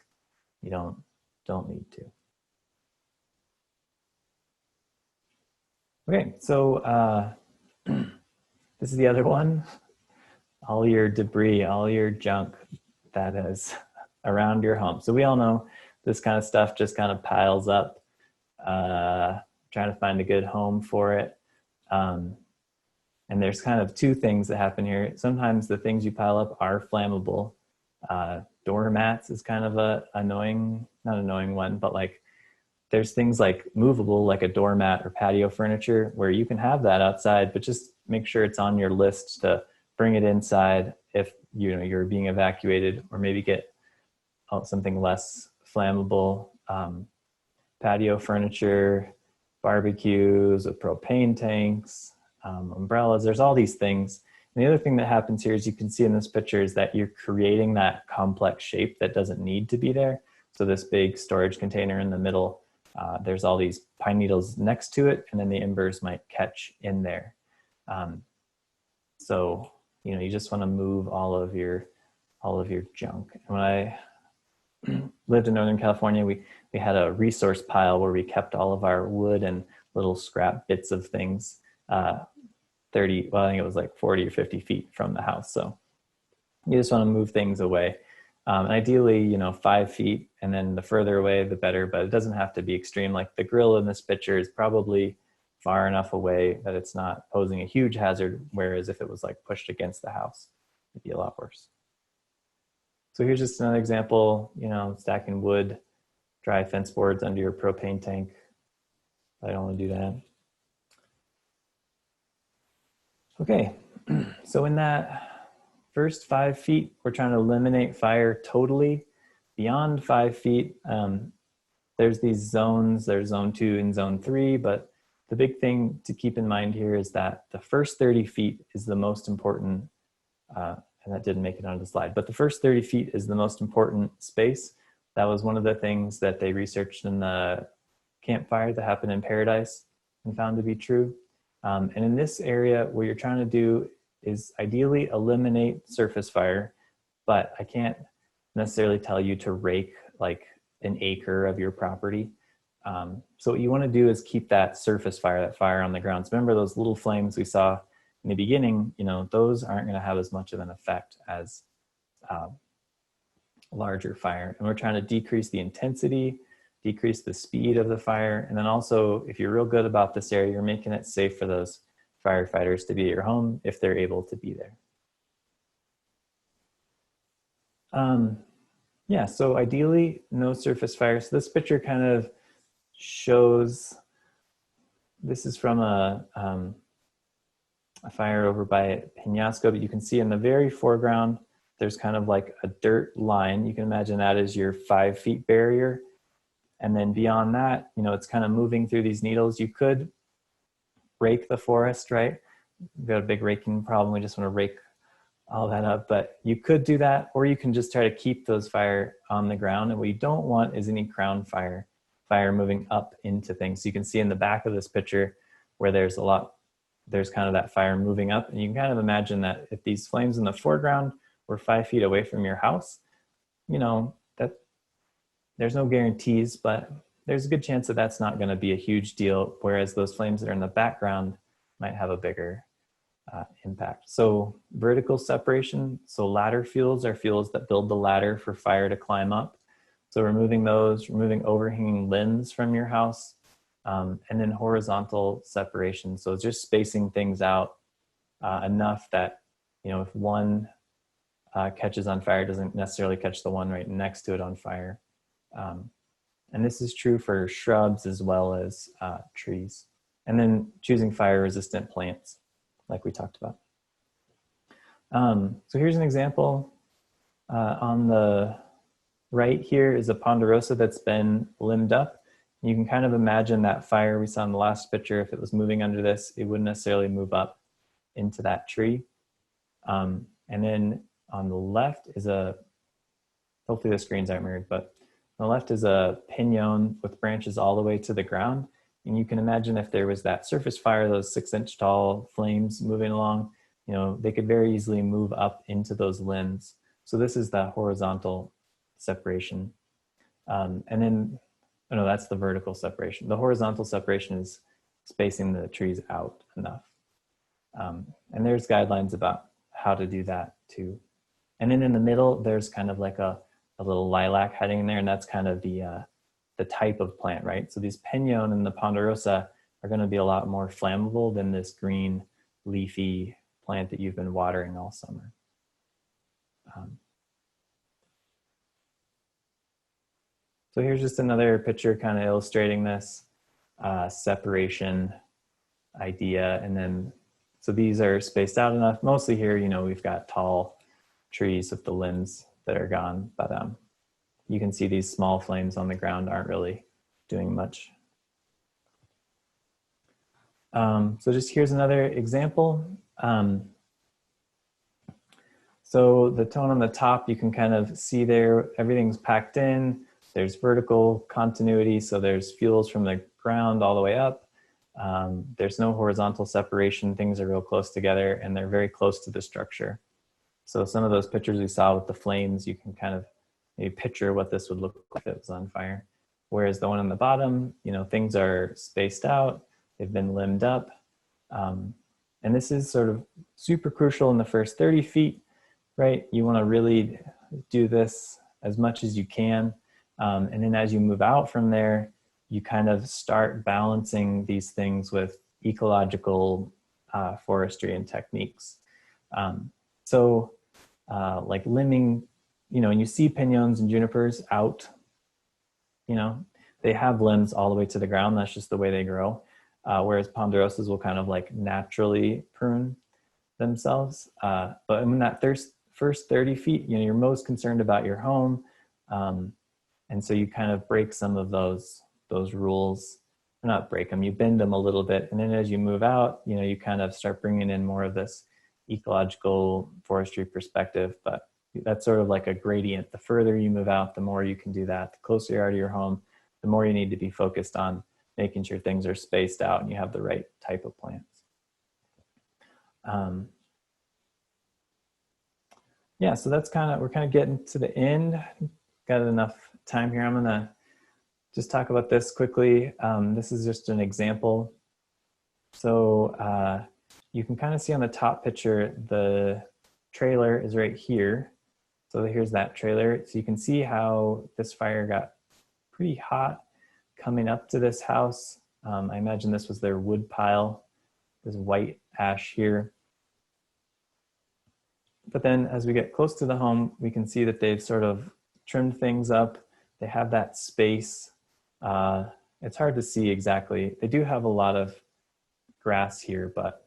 you don't need to. Okay, so this is the other one. All your debris, all your junk that is around your home. So we all know this kind of stuff just kind of piles up, trying to find a good home for it. And there's kind of two things that happen here. Sometimes the things you pile up are flammable. Doormats is kind of a not annoying one, but like there's things like movable, like a doormat or patio furniture where you can have that outside, but just make sure it's on your list to bring it inside if you're being evacuated, or maybe get something less flammable. Patio furniture, barbecues with propane tanks, umbrellas. There's all these things. And the other thing that happens here, as you can see in this picture, is that you're creating that complex shape that doesn't need to be there. So this big storage container in the middle, there's all these pine needles next to it, and then the embers might catch in there. So, you know, you just want to move all of your junk. And when I lived in Northern California, we had a resource pile where we kept all of our wood and little scrap bits of things, 30, well, I think it was like 40 or 50 feet from the house. So you just want to move things away. Ideally, you know, 5 feet, and then the further away, the better, but it doesn't have to be extreme. Like the grill in this picture is probably far enough away that it's not posing a huge hazard, whereas if it was like pushed against the house, it'd be a lot worse. So here's just another example, you know, stacking wood, dry fence boards under your propane tank. I don't want to do that. Okay, so in that first 5 feet, we're trying to eliminate fire totally. Beyond 5 feet, there's these zones, there's zone 2 and zone 3, but the big thing to keep in mind here is that the first 30 feet is the most important, and that didn't make it onto the slide, but the first 30 feet is the most important space. That was one of the things that they researched in the campfire that happened in Paradise and found to be true. And in this area, what you're trying to do is ideally eliminate surface fire, but I can't necessarily tell you to rake like an acre of your property. So what you want to do is keep that surface fire, that fire on the ground. So remember those little flames we saw in the beginning, you know, those aren't going to have as much of an effect as larger fire. And we're trying to decrease the intensity, decrease the speed of the fire. And then also, if you're real good about this area, you're making it safe for those firefighters to be at your home if they're able to be there. Yeah, so ideally, no surface fire. So this picture kind of shows, this is from a fire over by Penasco, but you can see in the very foreground, there's kind of like a dirt line. You can imagine that as your 5 feet barrier. And then beyond that, you know, it's kind of moving through these needles. You could rake the forest, right? We've got a big raking problem. We just want to rake all that up, but you could do that, or you can just try to keep those fire on the ground. And what you don't want is any crown fire moving up into things. So you can see in the back of this picture where there's kind of that fire moving up. And you can kind of imagine that if these flames in the foreground were 5 feet away from your house, you know, that there's no guarantees, but there's a good chance that that's not going to be a huge deal. Whereas those flames that are in the background might have a bigger impact. So vertical separation, so ladder fuels are fuels that build the ladder for fire to climb up. So removing those, removing overhanging limbs from your house, and then horizontal separation. So just spacing things out enough that, you know, if one catches on fire, it doesn't necessarily catch the one right next to it on fire. And this is true for shrubs as well as trees. And then choosing fire resistant plants, like we talked about. So here's an example. On the right here is a ponderosa that's been limbed up. You can kind of imagine that fire we saw in the last picture. If it was moving under this, it wouldn't necessarily move up into that tree. And then on the left is hopefully the screens aren't mirrored, but on the left is a pinon with branches all the way to the ground. And you can imagine if there was that surface fire, those 6-inch tall flames moving along, you know, they could very easily move up into those limbs. So this is the horizontal separation. And then, oh no, that's the vertical separation. The horizontal separation is spacing the trees out enough. And there's guidelines about how to do that too. And then in the middle, there's kind of like a little lilac heading in there, and that's kind of the type of plant, right? So these pinon and the ponderosa are going to be a lot more flammable than this green leafy plant that you've been watering all summer. So here's just another picture kind of illustrating this separation idea. And then, so these are spaced out enough. Mostly here, you know, we've got tall trees with the limbs that are gone, but you can see these small flames on the ground aren't really doing much. So just here's another example. So the tone on the top, you can kind of see there, everything's packed in. There's vertical continuity, so there's fuels from the ground all the way up. There's no horizontal separation. Things are real close together, and they're very close to the structure. So some of those pictures we saw with the flames, you can kind of maybe picture what this would look like if it was on fire. Whereas the one on the bottom, you know, things are spaced out, they've been limbed up. And this is sort of super crucial in the first 30 feet, right? You want to really do this as much as you can. And then as you move out from there, you kind of start balancing these things with ecological forestry and techniques. Like limbing, you know, and you see piñons and junipers out, you know, they have limbs all the way to the ground. That's just the way they grow. Whereas ponderosas will kind of like naturally prune themselves. But in that first 30 feet, you know, you're most concerned about your home. And so you kind of break some of those rules, or not break them, you bend them a little bit. And then as you move out, you know, you kind of start bringing in more of this ecological forestry perspective, but that's sort of like a gradient. The further you move out, the more you can do that. The closer you are to your home, the more you need to be focused on making sure things are spaced out and you have the right type of plants. Yeah, so that's we're kind of getting to the end. Got enough time here. I'm gonna just talk about this quickly. This is just an example. So you can kind of see on the top picture, the trailer is right here. So here's that trailer. So you can see how this fire got pretty hot coming up to this house. I imagine this was their wood pile, this white ash here. But then as we get close to the home, we can see that they've sort of trimmed things up. They have that space. It's hard to see exactly. They do have a lot of grass here, but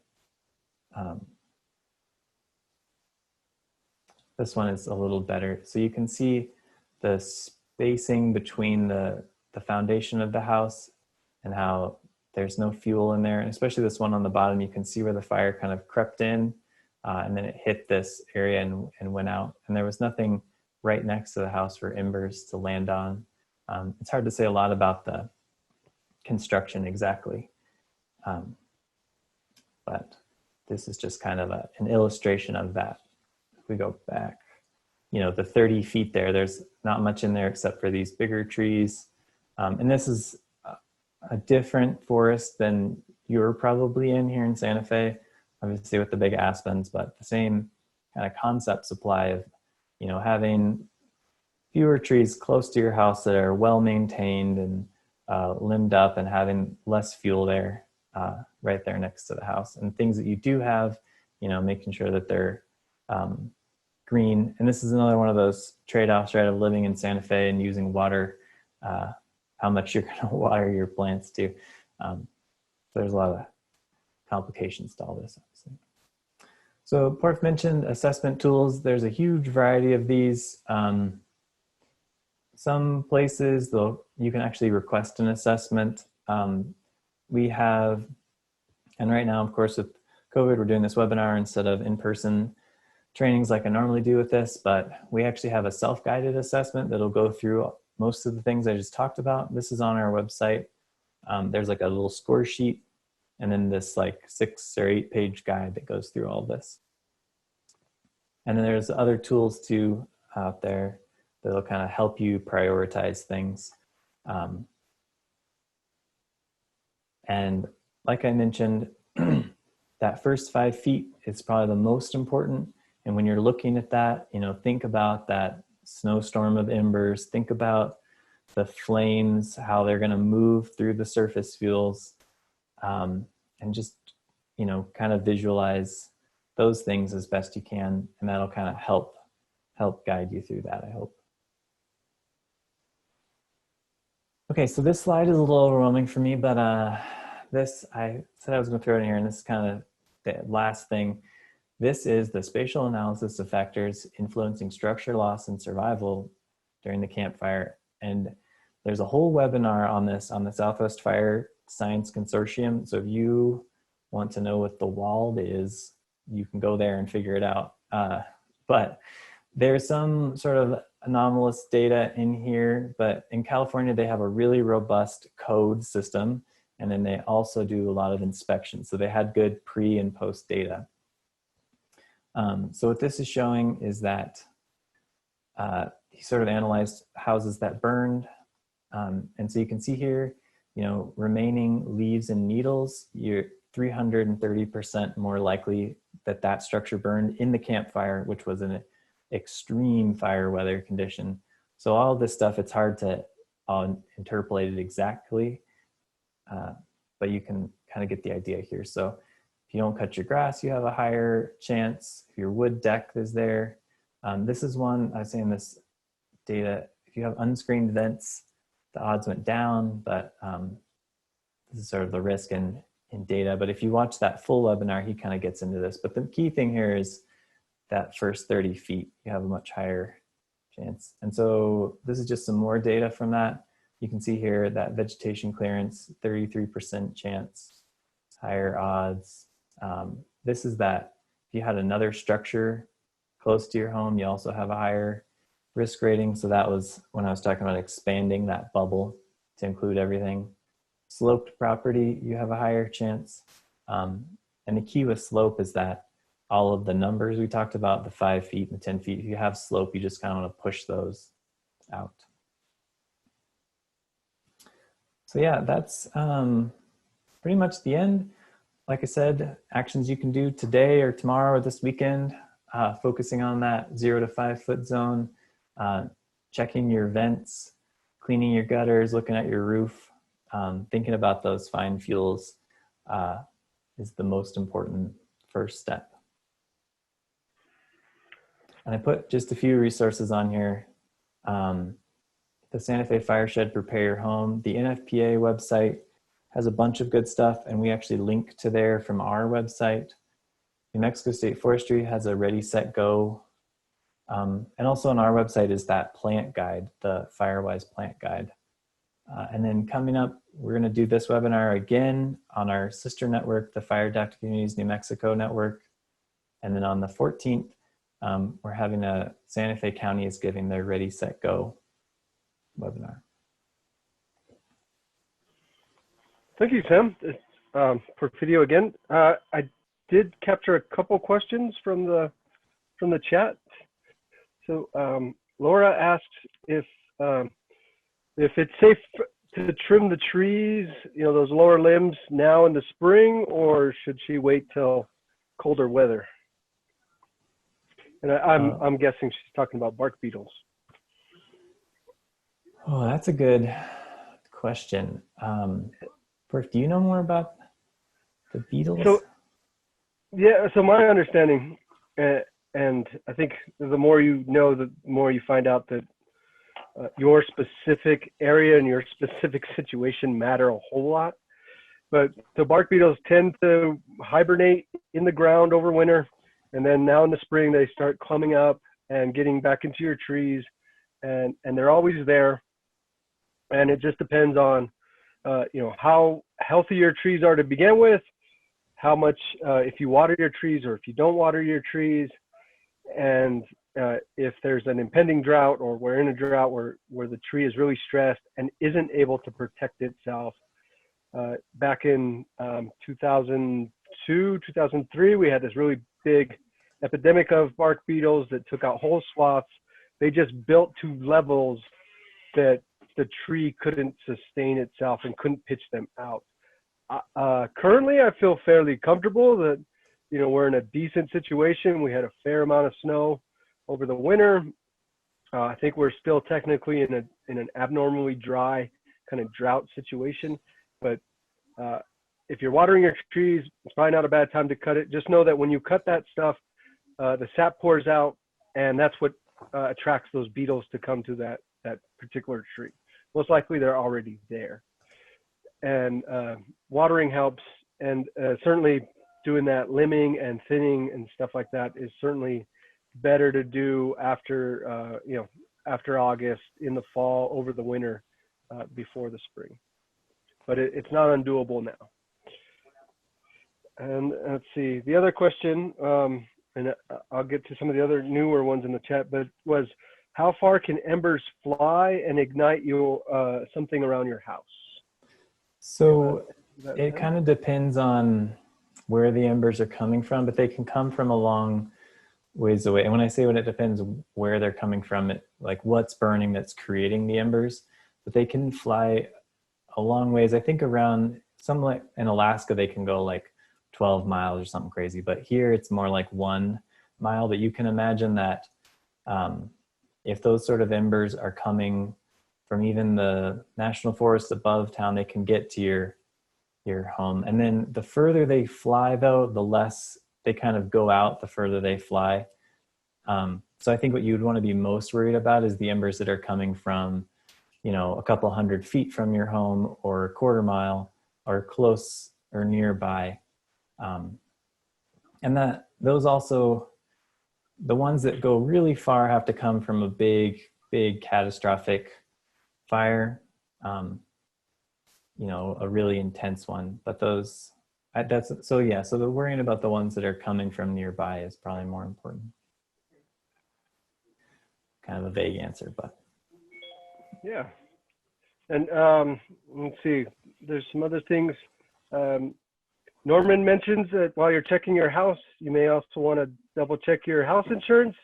this one is a little better. So you can see the spacing between the foundation of the house and how there's no fuel in there. And especially this one on the bottom, you can see where the fire kind of crept in and then it hit this area and went out. And there was nothing right next to the house for embers to land on. It's hard to say a lot about the construction exactly. But this is just kind of an illustration of that. If we go back, you know, the 30 feet there, there's not much in there except for these bigger trees. And this is a different forest than you're probably in here in Santa Fe, obviously with the big aspens, but the same kind of concept supply of, you know, having fewer trees close to your house that are well maintained and limbed up and having less fuel there, right there next to the house. And things that you do have, you know, making sure that they're green. And this is another one of those trade-offs, right, of living in Santa Fe and using water, how much you're gonna water your plants too. There's a lot of complications to all this, obviously. So Porf mentioned assessment tools. There's a huge variety of these. Some places, though, you can actually request an assessment. We have, and right now, of course, with COVID, we're doing this webinar instead of in-person trainings like I normally do with this, but we actually have a self-guided assessment that'll go through most of the things I just talked about. This is on our website. There's like a little score sheet and then this like 6 or 8 page guide that goes through all of this. And then there's other tools too out there that'll kind of help you prioritize things. And like I mentioned, that first 5 feet is probably the most important. And when you're looking at that, you know, think about that snowstorm of embers, think about the flames, how they're going to move through the surface fuels, and just, you know, kind of visualize those things as best you can. And that'll kind of help guide you through that, I hope. Okay, so this slide is a little overwhelming for me, but this, I said I was going to throw it in here, and this is kind of the last thing. This is the spatial analysis of factors influencing structure loss and survival during the campfire. And there's a whole webinar on this on the Southwest Fire Science Consortium. So if you want to know what the WALD is, you can go there and figure it out. But but there's some sort of anomalous data in here. But in California, they have a really robust code system, and then they also do a lot of inspections. So they had good pre and post data. So what this is showing is that he sort of analyzed houses that burned. And so you can see here, remaining leaves and needles, you're 330% more likely that that structure burned in the campfire, which was an extreme fire weather condition. So all of this stuff, it's hard to interpolate it exactly, but you can kind of get the idea here. So if you don't cut your grass, you have a higher chance. If your wood deck is there, this is one, I was saying this data, if you have unscreened vents, the odds went down, but this is sort of the risk in data. But if you watch that full webinar, he kind of gets into this. But the key thing here is that first 30 feet, you have a much higher chance. And so this is just some more data from that. You can see here that vegetation clearance, 33% chance, higher odds. This is that if you had another structure close to your home, you also have a higher risk rating. So that was when I was talking about expanding that bubble to include everything. Sloped property, you have a higher chance. And the key with slope is that all of the numbers we talked about, the 5 feet and the 10 feet, if you have slope, you just kind of want to push those out. So yeah, that's pretty much the end. Like I said, actions you can do today or tomorrow or this weekend, focusing on that 0 to 5 foot zone, checking your vents, cleaning your gutters, looking at your roof, thinking about those fine fuels is the most important first step. And I put just a few resources on here. The Santa Fe Fireshed Prepare Your Home, the NFPA website has a bunch of good stuff, and we actually link to there from our website. New Mexico State Forestry has a Ready, Set, Go. And also on our website is that plant guide, the Firewise plant guide. And then coming up, we're going to do this webinar again on our sister network, the Fire Adapted Communities New Mexico network. And then on the 14th, we're having a Santa Fe County is giving their Ready, Set, Go webinar. Thank you, Sam. Porfirio again. I did capture a couple questions from the chat. So Laura asks if it's safe to trim the trees, those lower limbs now in the spring, or should she wait till colder weather? And I'm guessing she's talking about bark beetles. Oh, that's a good question. Perf, do you know more about the beetles? So my understanding, and I think the more you know, the more you find out that your specific area and your specific situation matter a whole lot. But the bark beetles tend to hibernate in the ground over winter, and then now in the spring they start clumping up and getting back into your trees, and they're always there. And it just depends on how healthy your trees are to begin with, how much if you water your trees or if you don't water your trees, and if there's an impending drought, or we're in a drought where the tree is really stressed and isn't able to protect itself. Back in 2002, 2003, we had this really big epidemic of bark beetles that took out whole swaths. They just built to levels that the tree couldn't sustain itself and couldn't pitch them out. Currently, I feel fairly comfortable that we're in a decent situation. We had a fair amount of snow over the winter. I think we're still technically in an abnormally dry kind of drought situation. But if you're watering your trees, it's probably not a bad time to cut it. Just know that when you cut that stuff, the sap pours out, and that's what attracts those beetles to come to that particular tree. Most likely they're already there. And watering helps, and certainly doing that limbing and thinning and stuff like that is certainly better to do after after August, in the fall, over the winter, before the spring. But it's not undoable now. And let's see, the other question, and I'll get to some of the other newer ones in the chat, but was how far can embers fly and ignite something around your house? So it kind of depends on where the embers are coming from, but they can come from a long ways away. And when I say when it depends where they're coming from, like what's burning that's creating the embers, but they can fly a long ways. I think around like in Alaska, they can go like 12 miles or something crazy, but here it's more like 1 mile. But you can imagine that if those sort of embers are coming from even the national forest above town, they can get to your home. And then the further they fly though, the less they kind of go out, the further they fly. So I think what you'd want to be most worried about is the embers that are coming from, a couple 100 feet from your home or a quarter mile or close or nearby. And those also, the ones that go really far have to come from a big catastrophic fire, a really intense one. But so the worrying about the ones that are coming from nearby is probably more important. Kind of a vague answer, but. Yeah. And let's see, there's some other things. Norman mentions that while you're checking your house, you may also want to double check your house insurance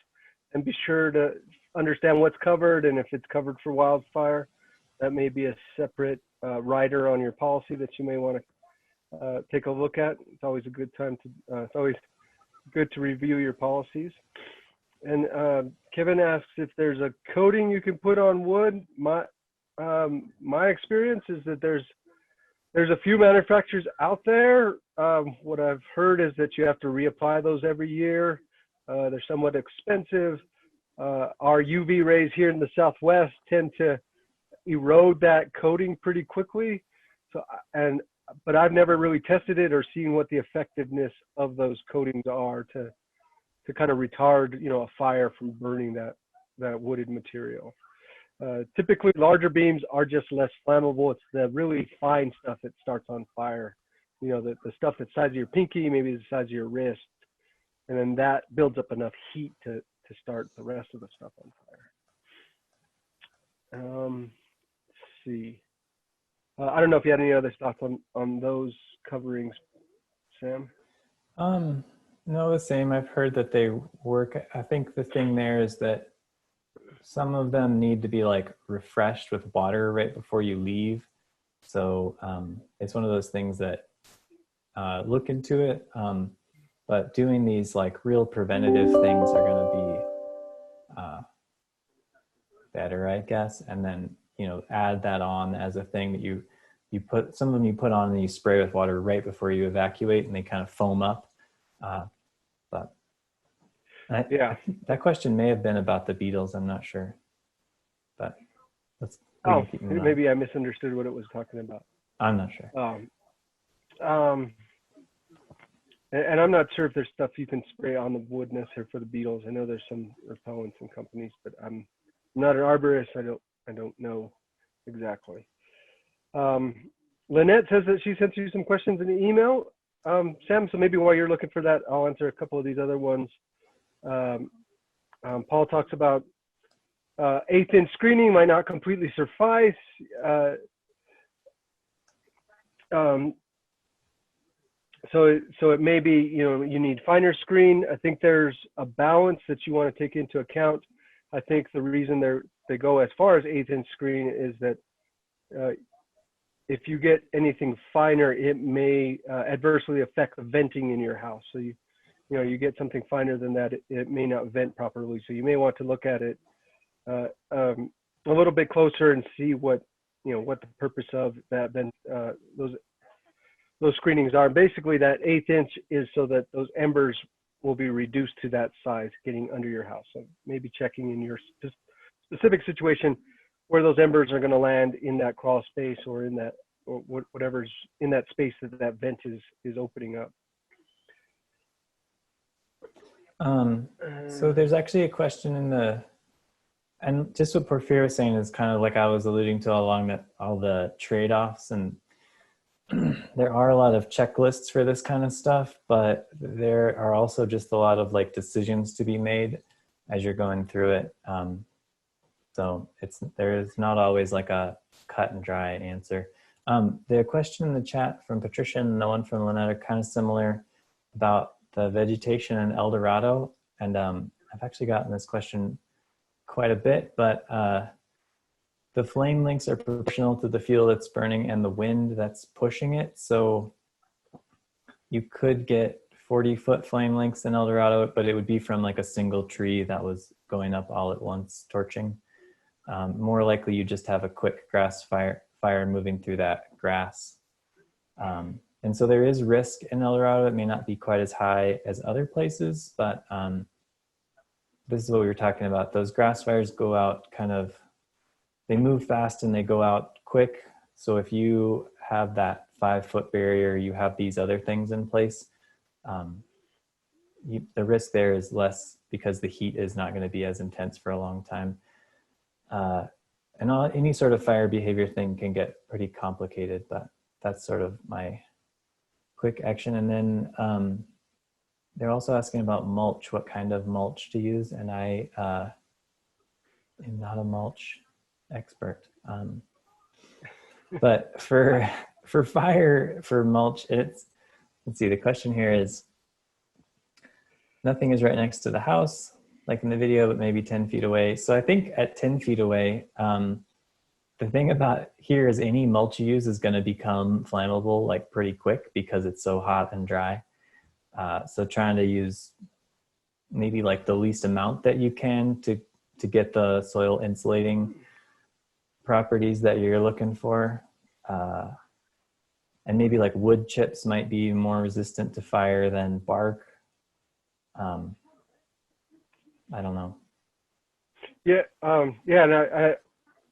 and be sure to understand what's covered, and if it's covered for wildfire. That may be a separate rider on your policy that you may want to take a look at. It's always a good time to, it's always good to review your policies. And Kevin asks if there's a coating you can put on wood. My experience is that there's a few manufacturers out there. What I've heard is that you have to reapply those every year. They're somewhat expensive. Our UV rays here in the Southwest tend to erode that coating pretty quickly. But I've never really tested it or seen what the effectiveness of those coatings are to kind of retard, a fire from burning that wooded material. Typically, larger beams are just less flammable. It's the really fine stuff that starts on fire. The stuff that's the size of your pinky, maybe the size of your wrist, and then that builds up enough heat to start the rest of the stuff on fire. Let's see. I don't know if you had any other thoughts on those coverings, Sam. No, the same. I've heard that they work. I think the thing there is that some of them need to be like refreshed with water right before you leave. So it's one of those things that look into it. But doing these like real preventative things are going to be better, I guess. And then, add that on as a thing that you put, some of them you put on and you spray with water right before you evacuate and they kind of foam up. Yeah, that question may have been about the beetles. I'm not sure, but maybe I misunderstood what it was talking about. I'm not sure. And I'm not sure if there's stuff you can spray on the wood necessarily for the beetles. I know there's some repellents in companies, but I'm not an arborist. I don't know exactly. Lynette says that she sent you some questions in the email. Sam, so maybe while you're looking for that, I'll answer a couple of these other ones. Paul talks about 1/8-inch screening might not completely suffice. So it may be, you need finer screen. I think there's a balance that you want to take into account. I think the reason they go as far as 1/8-inch screen is that if you get anything finer, it may adversely affect the venting in your house. So you get something finer than that, it may not vent properly. So you may want to look at it a little bit closer and see what the purpose of that those screenings are. Basically, that 1/8-inch is so that those embers will be reduced to that size getting under your house. So maybe checking in your specific situation where those embers are going to land in that crawl space or in that, or whatever's in that space that vent is opening up. So there's actually a question and just what Porfirio was saying is kind of like I was alluding to along all the trade-offs, and there are a lot of checklists for this kind of stuff, but there are also just a lot of like decisions to be made as you're going through it. So there is not always like a cut and dry answer. The question in the chat from Patricia and the one from Lynette are kind of similar about the vegetation in El Dorado. And I've actually gotten this question quite a bit, but the flame links are proportional to the fuel that's burning and the wind that's pushing it. So you could get 40-foot flame links in El Dorado, but it would be from like a single tree that was going up all at once, torching. More likely you just have a quick grass fire moving through that grass. And so there is risk in El Dorado. It may not be quite as high as other places, but this is what we were talking about. Those grass fires go out they move fast and they go out quick. So if you have that 5-foot barrier, you have these other things in place, the risk there is less because the heat is not going to be as intense for a long time. And any sort of fire behavior thing can get pretty complicated, but that's sort of my quick action. And then they're also asking about mulch, what kind of mulch to use. And I am not a mulch expert. But for fire, for mulch, let's see, the question here is, nothing is right next to the house, like in the video, but maybe 10 feet away. So I think at 10 feet away, the thing about here is any mulch you use is going to become flammable like pretty quick because it's so hot and dry. So trying to use maybe like the least amount that you can to get the soil insulating properties that you're looking for. And maybe like wood chips might be more resistant to fire than bark. I don't know. Yeah, and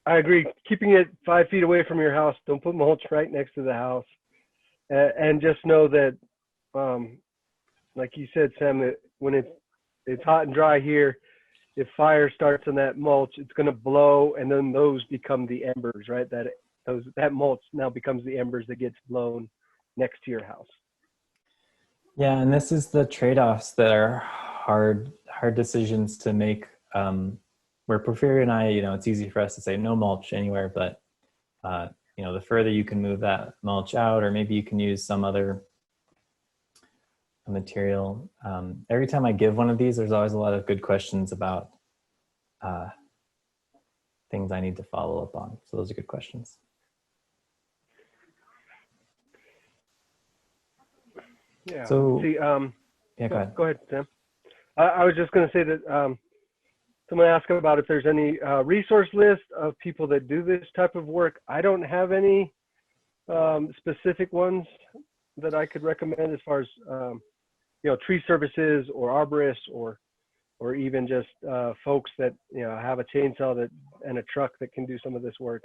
I agree. Keeping it 5 feet away from your house. Don't put mulch right next to the house, and just know that, like you said, Sam, that when it's hot and dry here, if fire starts on that mulch, it's going to blow, and then those become the embers, right? That mulch now becomes the embers that gets blown next to your house. Yeah, and this is the trade-offs that are hard decisions to make. Where Porfirio and I, it's easy for us to say no mulch anywhere, but the further you can move that mulch out, or maybe you can use some other material. Every time I give one of these, there's always a lot of good questions about things I need to follow up on. So those are good questions. Yeah. So, see, yeah, go ahead. Go ahead, Sam. I was just going to say that someone asked about if there's any resource list of people that do this type of work. I don't have any specific ones that I could recommend as far as tree services or arborists or even just folks that have a chainsaw and a truck that can do some of this work.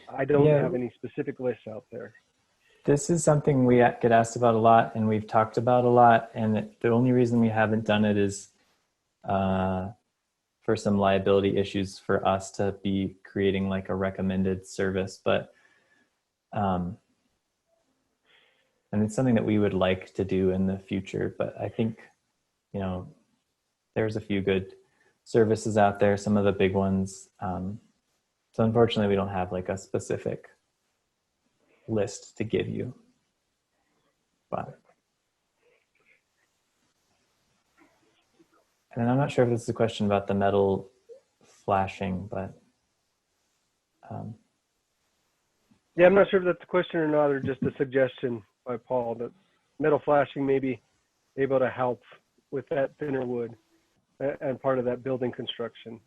I don't have any specific lists out there. This is something we get asked about a lot, and we've talked about a lot, and the only reason we haven't done it is for some liability issues for us to be creating like a recommended service, but and it's something that we would like to do in the future, but I think there's a few good services out there, some of the big ones. So unfortunately we don't have like a specific list to give you, but and I'm not sure if this is a question about the metal flashing, but yeah, I'm not sure if that's a question or not, or just a suggestion by Paul that metal flashing may be able to help with that thinner wood and part of that building construction,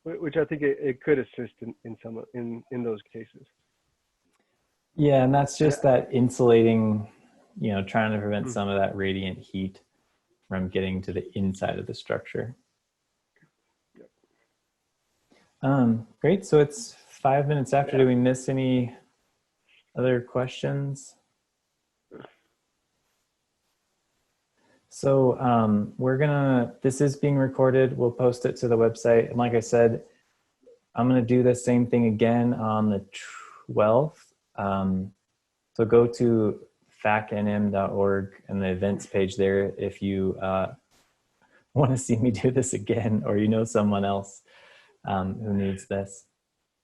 which I think it could assist in those cases. Yeah, and that's just that insulating, trying to prevent some of that radiant heat from getting to the inside of the structure. Great, so it's 5 minutes after. Do we miss any other questions? So this is being recorded. We'll post it to the website. And like I said, I'm gonna do the same thing again on the 12th. So go to facnm.org and the events page there if you want to see me do this again, or you know someone else who needs this.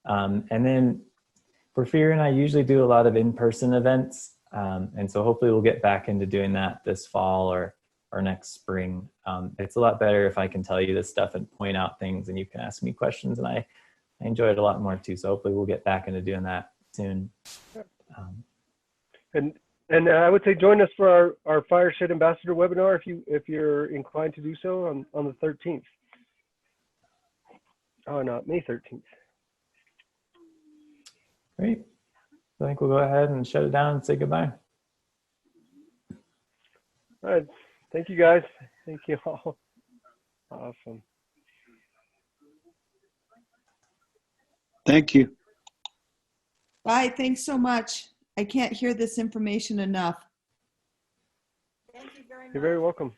And then Porfirio and I usually do a lot of in-person events. And so hopefully we'll get back into doing that this fall or next spring. It's a lot better if I can tell you this stuff and point out things and you can ask me questions, and I enjoy it a lot more too. So hopefully we'll get back into doing that soon. And I would say join us for our Fireshed Ambassador webinar if you're inclined to do so on the 13th. Oh, no, May 13th. Great. I think we'll go ahead and shut it down and say goodbye. All right. Thank you, guys. Thank you all. Awesome. Thank you. Bye. Thanks so much. I can't hear this information enough. Thank you very much. You're very welcome.